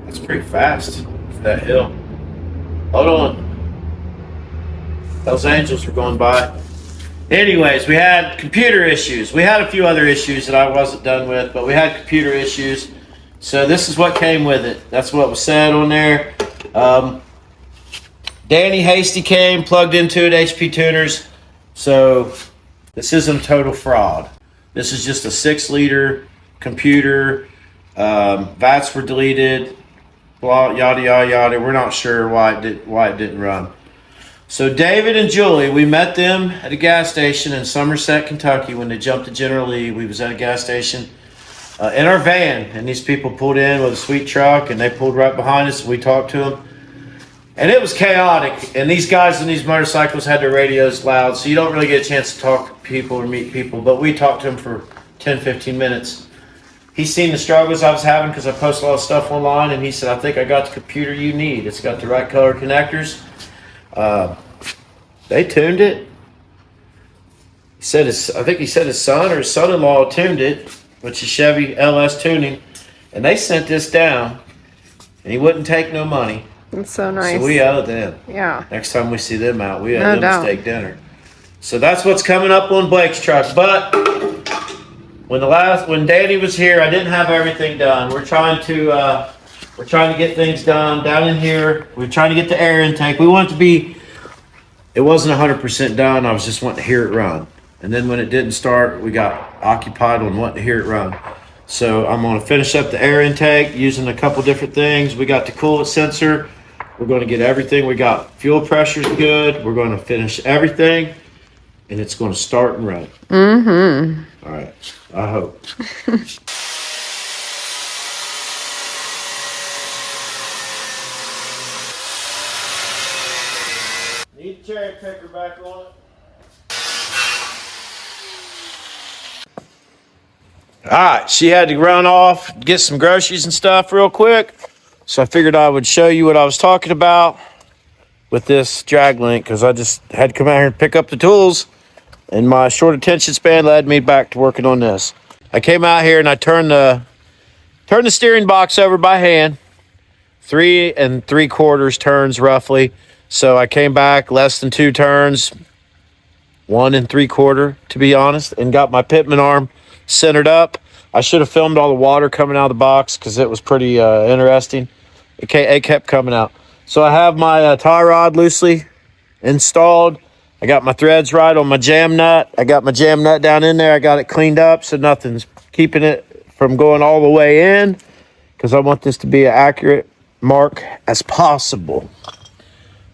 That's pretty fast for that hill. Hold on. Those angels were going by. Anyways, we had computer issues. We had a few other issues that I wasn't done with, but we had computer issues. So this is what came with it. That's what was said on there. Danny Hasty came, plugged into it, HP Tuners. So this isn't a total fraud. This is just a 6-liter computer. VATs were deleted. Blah, yada, yada, yada. We're not sure why it didn't run. So David and Julie, we met them at a gas station in Somerset, Kentucky when they jumped to General Lee. We was at a gas station in our van, and these people pulled in with a sweet truck, and they pulled right behind us, and we talked to them. And it was chaotic, and these guys on these motorcycles had their radios loud, so you don't really get a chance to talk to people or meet people, but we talked to them for 10, 15 minutes. He's seen the struggles I was having because I post a lot of stuff online, and he said, I think I got the computer you need. It's got the right color connectors. They tuned it. He said I think he said his son or his son-in-law tuned it, which is Chevy LS tuning, and they sent this down, and he wouldn't take no money. It's so nice. So we owe them. Yeah. Next time we see them out, we owe No them doubt. a steak dinner. So that's what's coming up on Blake's truck. But when Danny was here, I didn't have everything done. We're trying to get things done down in here. We're trying to get the air intake. We want it to be. It wasn't 100% done. I was just wanting to hear it run. And then when it didn't start, we got occupied on wanting to hear it run. So I'm going to finish up the air intake using a couple different things. We got the coolant sensor. We're going to get everything. We got fuel pressure's good. We're going to finish everything, and it's going to start and run. Mm-hmm. All right. I hope. Need the cherry picker back on it. All right, she had to run off, get some groceries and stuff real quick. So I figured I would show you what I was talking about with this drag link, because I just had to come out here and pick up the tools, and my short attention span led me back to working on this. I came out here and I turned the steering box over by hand, 3 3/4 turns roughly. So I came back less than 2 turns, 1 3/4 to be honest, and got my pitman arm centered up. I should have filmed all the water coming out of the box because it was pretty interesting. It kept coming out. So I have my tie rod loosely installed. I got my threads right on my jam nut. I got my jam nut down in there. I got it cleaned up so nothing's keeping it from going all the way in, because I want this to be an accurate mark as possible.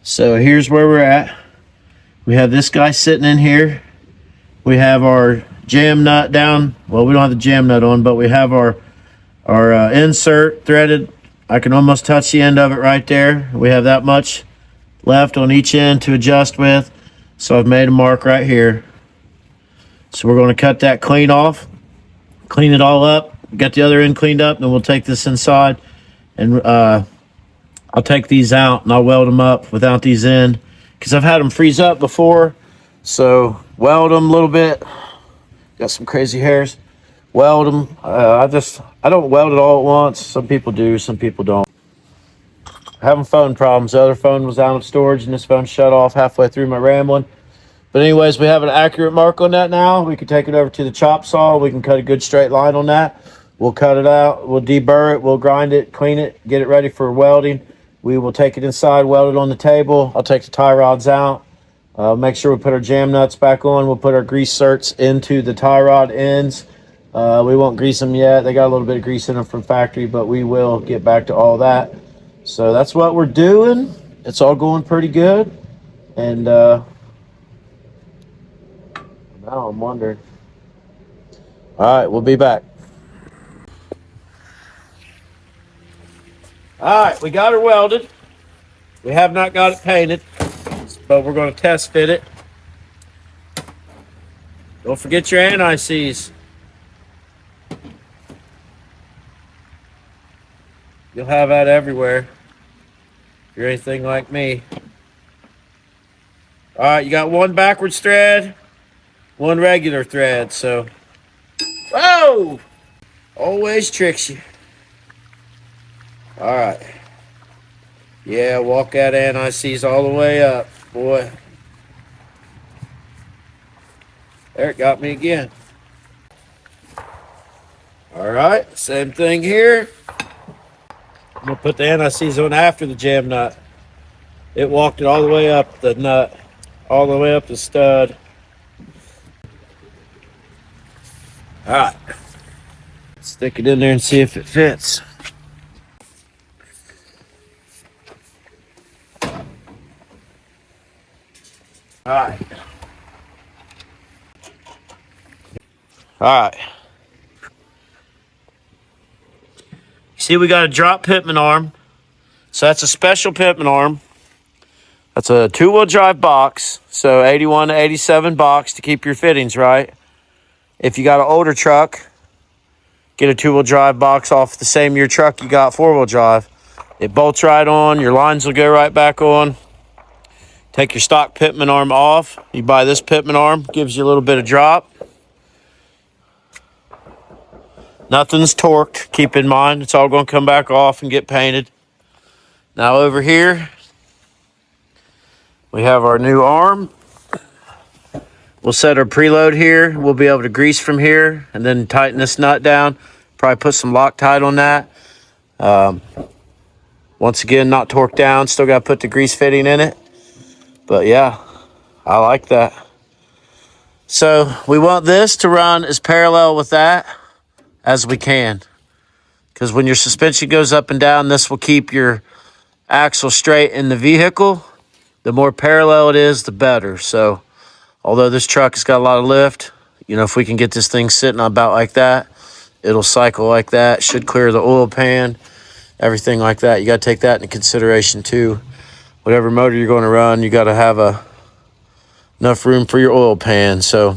So here's where we're at. We have this guy sitting in here. We have our jam nut down. Well, we don't have the jam nut on, but we have our insert threaded. I can almost touch the end of it right there. We have that much left on each end to adjust with. So I've made a mark right here. So we're going to cut that clean off, clean it all up, get the other end cleaned up, then we'll take this inside, and I'll take these out and I'll weld them up without these in, because I've had them freeze up before. So weld them a little bit. Got some crazy hairs. Weld them. I don't weld it all at once. Some people do, some people don't. Having phone problems. The other phone was out of storage and this phone shut off halfway through my rambling. But anyways, we have an accurate mark on that now. We can take it over to the chop saw. We can cut a good straight line on that. We'll cut it out. We'll deburr it. We'll grind it, clean it, get it ready for welding. We will take it inside, weld it on the table. I'll take the tie rods out. Make sure we put our jam nuts back on. We'll put our grease certs into the tie rod ends. We won't grease them yet. They got a little bit of grease in them from factory, but we will get back to all that. So that's what we're doing. It's all going pretty good. And now I'm wondering. All right, we'll be back. All right, we got her welded. We have not got it painted, but we're going to test fit it. Don't forget your anti-seize. You'll have that everywhere if you're anything like me. All right, you got one backwards thread, one regular thread. So, whoa! Always tricks you. All right. Yeah, walk that anti-seize all the way up, boy. There, it got me again. All right, same thing here. I'm gonna put the anti-seize on after the jam nut. It walked it all the way up the nut, all the way up the stud. All right, stick it in there and see if it fits. All right. All right. See, we got a drop pitman arm. So that's a special pitman arm. That's a two-wheel drive box. So 81 to 87 box to keep your fittings right. If you got an older truck, get a two-wheel drive box off the same year truck you got four-wheel drive. It bolts right on. Your lines will go right back on. Take your stock pitman arm off. You buy this pitman arm. Gives you a little bit of drop. Nothing's torqued. Keep in mind, it's all going to come back off and get painted. Now over here, we have our new arm. We'll set our preload here. We'll be able to grease from here and then tighten this nut down. Probably put some Loctite on that. Once again, not torqued down. Still got to put the grease fitting in it. But yeah, I like that. So we want this to run as parallel with that as we can. Because when your suspension goes up and down, this will keep your axle straight in the vehicle. The more parallel it is, the better. So although this truck has got a lot of lift, you know, if we can get this thing sitting about like that, it'll cycle like that. Should clear the oil pan, everything like that. You got to take that into consideration too. Whatever motor you're going to run, you got to have enough room for your oil pan. So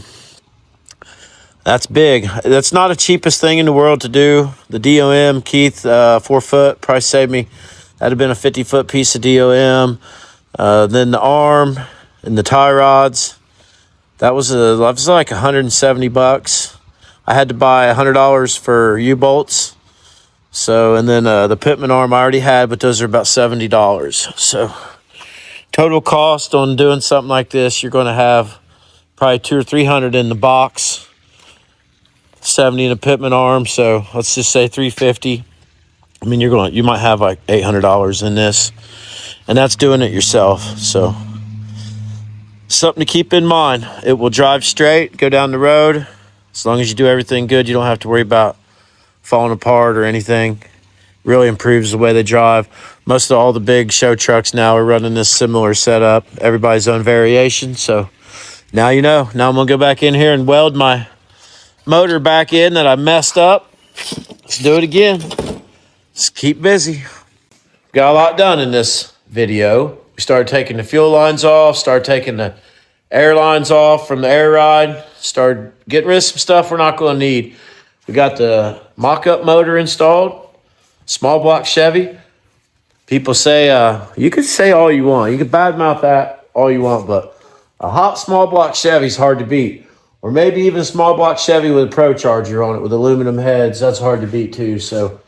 that's big. That's not the cheapest thing in the world to do. The DOM, Keith, 4 foot, probably saved me. That'd have been a 50-foot piece of DOM. Then the arm and the tie rods. That was like $170. I had to buy $100 for U-bolts. So, and then the pitman arm I already had, but those are about $70. So total cost on doing something like this, you're going to have probably $200 or $300 in the box, 70 in the pitman arm. So let's just say $350. I mean, you might have like $800 in this, and that's doing it yourself. So something to keep in mind. It will drive straight, go down the road. As long as you do everything good, you don't have to worry about falling apart or anything. Really improves the way they drive. All the big show trucks now are running this similar setup. Everybody's own variation. So now you know. Now I'm going to go back in here and weld my motor back in that I messed up. Let's do it again. Let's keep busy. Got a lot done in this video. We started taking the fuel lines off, started taking the air lines off from the air ride, started getting rid of some stuff we're not going to need. We got the mock-up motor installed, small block Chevy. People say, you can say all you want. You can badmouth that all you want, but a hot small block Chevy is hard to beat. Or maybe even a small block Chevy with a Pro Charger on it with aluminum heads. That's hard to beat too. So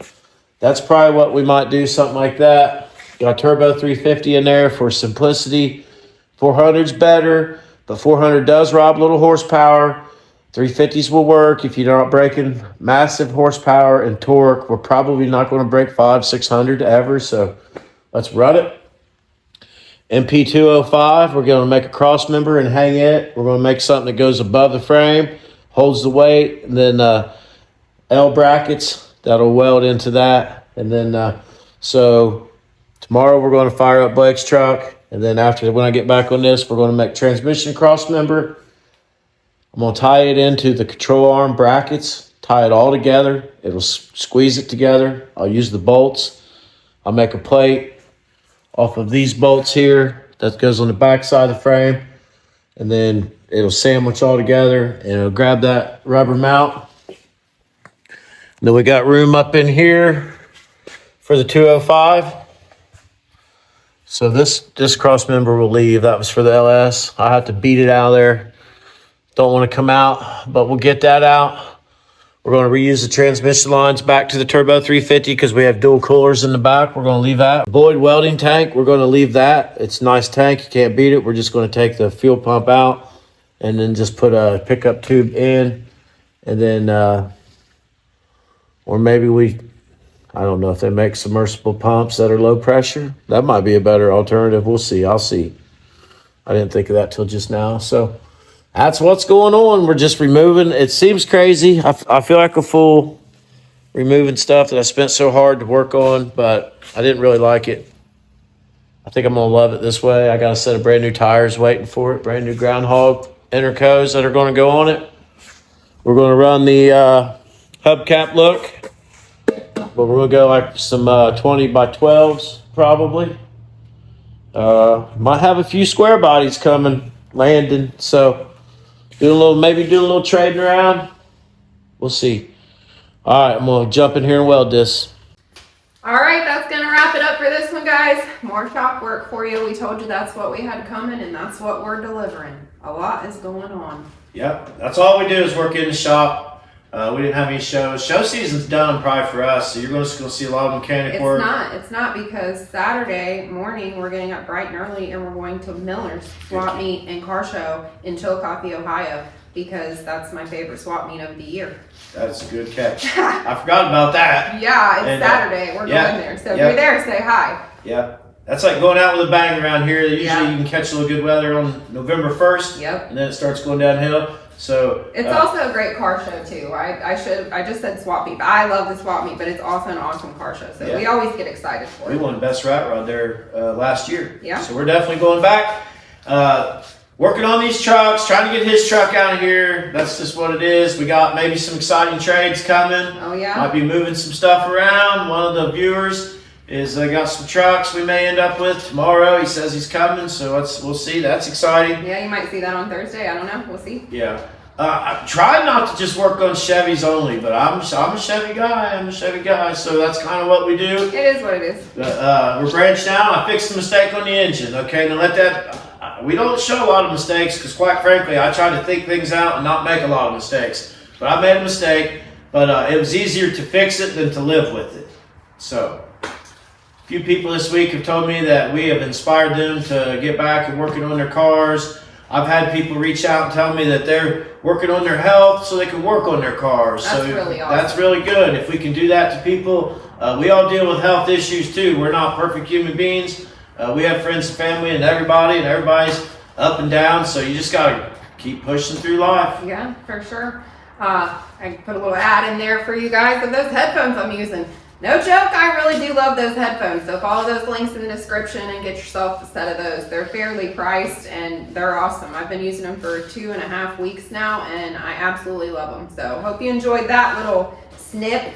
that's probably what we might do, something like that. Got a turbo 350 in there for simplicity. 400's better, but 400 does rob a little horsepower. 350s will work if you're not breaking massive horsepower and torque. We're probably not going to break 500-600 ever, so let's run it. MP205, we're going to make a cross member and hang it. We're going to make something that goes above the frame, holds the weight, and then L brackets that'll weld into that. And then so tomorrow we're going to fire up Blake's truck, and then when I get back on this, we're going to make transmission cross member. I'm going to tie it into the control arm brackets, tie it all together. It'll squeeze it together. I'll use the bolts. I'll make a plate off of these bolts here that goes on the back side of the frame. And then it'll sandwich all together and it'll grab that rubber mount. And then we got room up in here for the 205. So this cross member will leave. That was for the LS. I have to beat it out of there. Don't want to come out, but we'll get that out. We're going to reuse the transmission lines back to the Turbo 350 because we have dual coolers in the back. We're going to leave that. Boyd welding tank, we're going to leave that. It's a nice tank. You can't beat it. We're just going to take the fuel pump out and then just put a pickup tube in. And then, or maybe I don't know if they make submersible pumps that are low pressure. That might be a better alternative. We'll see. I'll see. I didn't think of that till just now. So that's what's going on. We're just removing. It seems crazy. I feel like a fool removing stuff that I spent so hard to work on, but I didn't really like it. I think I'm going to love it this way. I got a set of brand new tires waiting for it, brand new groundhog intercoos that are going to go on it. We're going to run the hubcap look, but we're going to go like some 20 by 12s probably. Might have a few square bodies coming, landing, so maybe do a little trading around. We'll see. All right, I'm gonna jump in here and weld this. All right, that's gonna wrap it up for this one, guys. More shop work for you. We told you that's what we had coming, and that's what we're delivering. A lot is going on. Yep, that's all we do is work in the shop. We didn't have any shows. Show season's done probably for us, so you're just gonna see a lot of mechanic work. It's not because Saturday morning we're getting up bright and early and we're going to Miller's Swap Meet and Car Show in Chillicothe, Ohio, because that's my favorite swap meet of the year. That's a good catch. I forgot about that. Yeah, it's Saturday. We're going there. So if you're there, say hi. Yeah. That's like going out with a bang around here. Usually you can catch a little good weather on November 1st. Yep. And then it starts going downhill. So it's also a great car show too. I just said swap meet, but I love the swap meet, but it's also an awesome car show. So we always get excited for it. We won best rat rod there last year. Yeah. So we're definitely going back. Working on these trucks, trying to get his truck out of here. That's just what it is. We got maybe some exciting trades coming. Oh yeah. Might be moving some stuff around. One of the viewers is got some trucks we may end up with tomorrow. He says he's coming, so we'll see. That's exciting. Yeah, you might see that on Thursday. I don't know. We'll see. Yeah. I try not to just work on Chevys only, but I'm a Chevy guy. So that's kind of what we do. It is what it is. We're branched out. I fixed a mistake on the engine. Okay, now let that. We don't show a lot of mistakes because, quite frankly, I try to think things out and not make a lot of mistakes. But I made a mistake. But it was easier to fix it than to live with it. So a few people this week have told me that we have inspired them to get back and working on their cars. I've had people reach out and tell me that they're working on their health so they can work on their cars. That's really awesome. That's really good. If we can do that to people, we all deal with health issues too. We're not perfect human beings. We have friends and family and everybody's up and down. So you just got to keep pushing through life. Yeah, for sure. I put a little ad in there for you guys of those headphones I'm using. No joke, I really do love those headphones. So follow those links in the description and get yourself a set of those. They're fairly priced and they're awesome. I've been using them for 2.5 weeks now and I absolutely love them. So hope you enjoyed that little snip.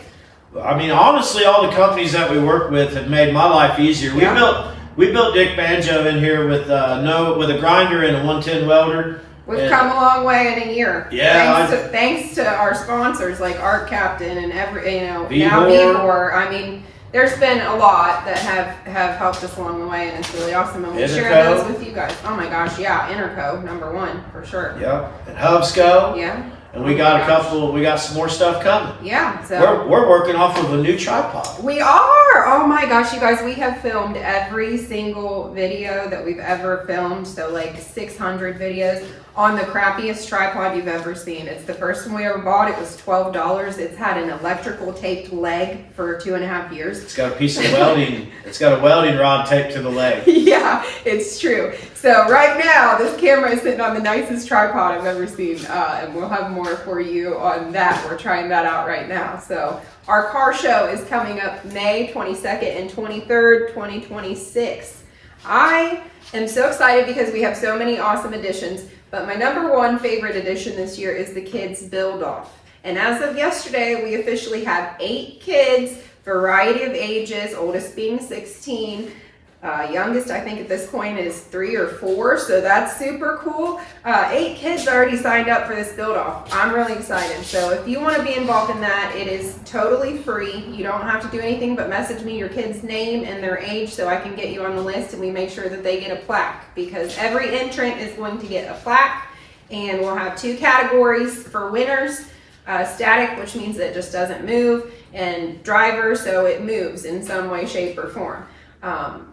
I mean, honestly, all the companies that we work with have made my life easier. We built Dick Banjo in here with a grinder and a 110 welder. We've come a long way in a year. Yeah. Thanks to our sponsors like Art Captain and now Vibor. I mean, there's been a lot that have helped us along the way, and it's really awesome. And we share those with you guys. Oh my gosh, yeah, Interco #1 for sure. Yeah, and Hubsco. Yeah. And we got we got some more stuff coming. Yeah, so we're working off of a new tripod. We are. Oh my gosh, you guys, we have filmed every single video that we've ever filmed. So like 600 videos on the crappiest tripod you've ever seen. It's the first one we ever bought. It was $12. It's had an electrical taped leg for 2.5 years. It's got a piece of welding. It's got a welding rod taped to the leg. Yeah, it's true. So right now, this camera is sitting on the nicest tripod I've ever seen, and we'll have more for you on that. We're trying that out right now. So our car show is coming up May 22nd and 23rd, 2026. I am so excited because we have so many awesome additions, but my #1 favorite addition this year is the kids build off. And as of yesterday, we officially have 8 kids, variety of ages, oldest being 16. Youngest, I think at this point is 3 or 4, so that's super cool. 8 kids already signed up for this build off. I'm really excited. So if you want to be involved in that, it is totally free. You don't have to do anything but message me your kid's name and their age so I can get you on the list, and we make sure that they get a plaque, because every entrant is going to get a plaque, and we'll have 2 categories for winners. Static, which means it just doesn't move, and driver, so it moves in some way, shape, or form.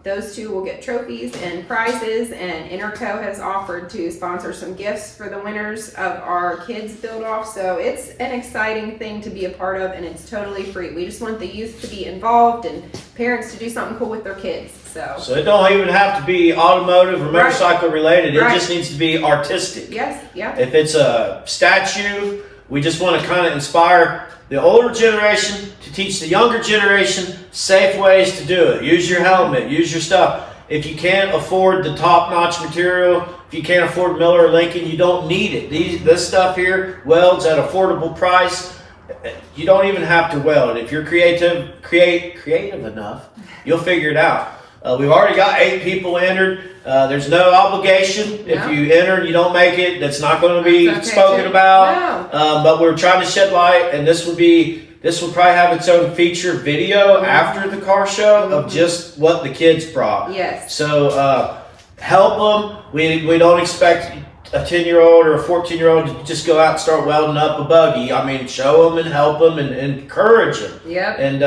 Those 2 will get trophies and prizes, and Interco has offered to sponsor some gifts for the winners of our kids build off. So it's an exciting thing to be a part of, and it's totally free. We just want the youth to be involved and parents to do something cool with their kids. So it don't even have to be automotive or motorcycle related. It Right. just needs to be artistic. Yes, yeah. If it's a statue, we just want to kind of inspire the older generation to teach the younger generation safe ways to do it. Use your helmet, use your stuff. If you can't afford the top-notch material, if you can't afford Miller or Lincoln, you don't need it. This stuff here welds at affordable price. You don't even have to weld. If you're creative enough, you'll figure it out. We've already got 8 people entered. There's no obligation. No. If you enter and you don't make it, that's not going to be That's okay, spoken too. about. No. But we're trying to shed light, and this will probably have its own feature video after the car show of just what the kids brought. Yes. So help them. We don't expect a 10-year-old or a 14-year-old to just go out and start welding up a buggy. I mean, show them and help them and encourage them. Yep. And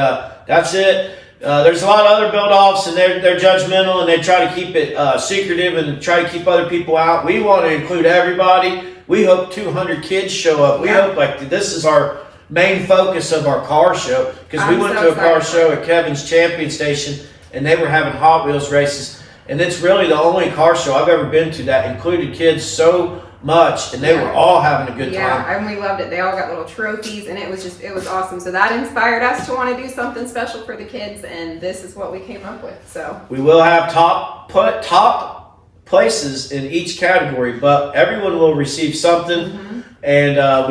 that's it. There's a lot of other build-offs, and they're judgmental, and they try to keep it secretive and try to keep other people out. We want to include everybody. We hope 200 kids show up. We hope this is our main focus of our car show, because we went to a car show at Kevin's Champion Station, and they were having Hot Wheels races, and it's really the only car show I've ever been to that included kids so much, and they were all having a good time. Yeah, and we loved it. They all got little trophies, and it was awesome. So that inspired us to want to do something special for the kids, and this is what we came up with. So we will have top places in each category, but everyone will receive something, and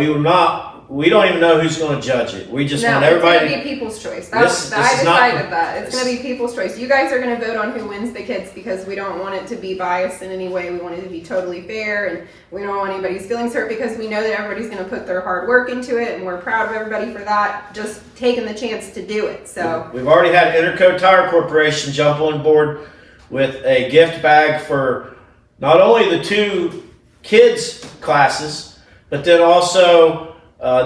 we don't even know who's going to judge it. We just want everybody. It's going to be people's choice. I decided that. It's going to be people's choice. You guys are going to vote on who wins the kids, because we don't want it to be biased in any way. We want it to be totally fair, and we don't want anybody's feelings hurt, because we know that everybody's going to put their hard work into it, and we're proud of everybody for that, just taking the chance to do it. So we've already had Interco Tire Corporation jump on board with a gift bag for not only the 2 kids classes, but then also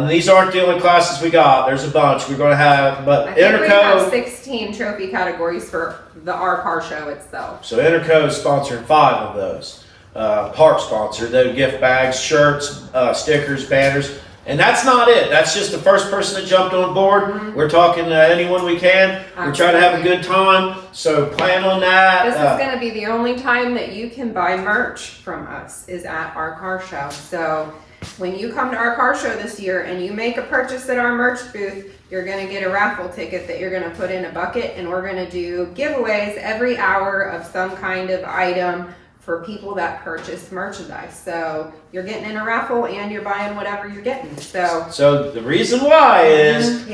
these aren't the only classes we got. There's a bunch we're going to have, but I think Interco, we have 16 trophy categories for our car show itself. So Interco is sponsoring 5 of those. Part sponsor, the gift bags, shirts, stickers, banners, and that's not it. That's just the first person that jumped on board. We're talking to anyone we can. We're trying to have a good time, so plan on that. This is going to be the only time that you can buy merch from us is at our car show. So when you come to our car show this year and you make a purchase at our merch booth, you're going to get a raffle ticket that you're going to put in a bucket, and we're going to do giveaways every hour of some kind of item for people that purchase merchandise. So you're getting in a raffle and you're buying whatever you're getting. So the reason why is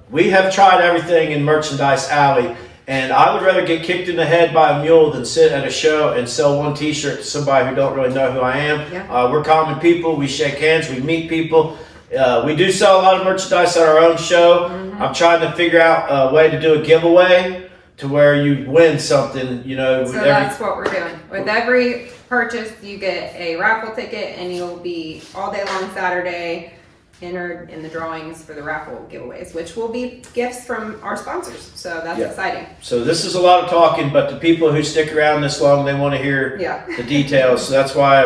we have tried everything in Merchandise Alley, and I would rather get kicked in the head by a mule than sit at a show and sell one t-shirt to somebody who don't really know who I am. Yeah. We're common people. We shake hands. We meet people. We do sell a lot of merchandise at our own show. I'm trying to figure out a way to do a giveaway to where you win something, So that's what we're doing. With every purchase, you get a raffle ticket, and you'll be all day long Saturday entered in the drawings for the raffle giveaways, which will be gifts from our sponsors. So that's exciting. So this is a lot of talking, but the people who stick around this long, they want to hear the details. So that's why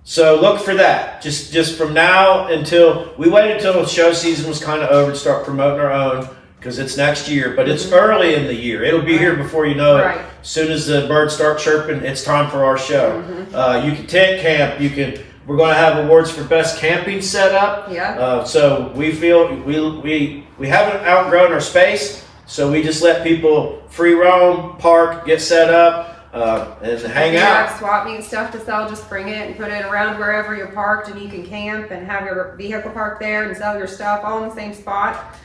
so look for that. Just from now until we waited until show season was kind of over to start promoting our own, because it's next year, but it's early in the year. It'll be here before you know it. As soon as the birds start chirping, it's time for our show. You can tent camp. We're going to have awards for best camping setup. So we feel we haven't outgrown our space, so we just let people free roam, park, get set up, and hang out. If you have swap meet stuff to sell, just bring it and put it around wherever you're parked, and you can camp and have your vehicle parked there and sell your stuff all in the same spot.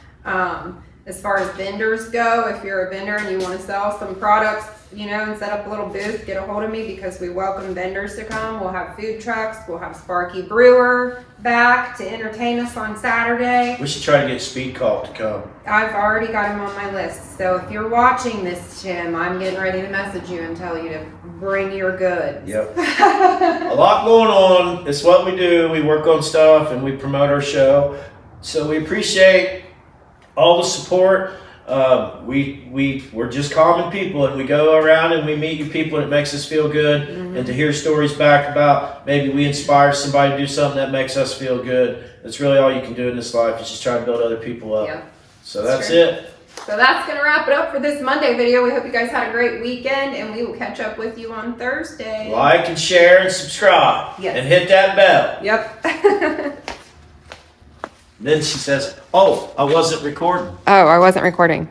As far as vendors go, if you're a vendor and you want to sell some products, you know, and set up a little booth, get a hold of me because we welcome vendors to come. We'll have food trucks. We'll have Sparky Brewer back to entertain us on Saturday. We should try to get Speed Call to come. I've already got him on my list. So if you're watching this, Tim, I'm getting ready to message you and tell you to bring your goods. Yep. A lot going on. It's what we do. We work on stuff and we promote our show. So we appreciate all the support. We're just common people, and we go around and we meet you people, and it makes us feel good. And to hear stories back about maybe we inspire somebody to do something that makes us feel good. That's really all you can do in this life, is just try to build other people up. Yep. So that's it. So that's going to wrap it up for this Monday video. We hope you guys had a great weekend, and we will catch up with you on Thursday. Like and share and subscribe. Yes. And hit that bell. Yep. Then she says, oh, I wasn't recording. Oh, I wasn't recording.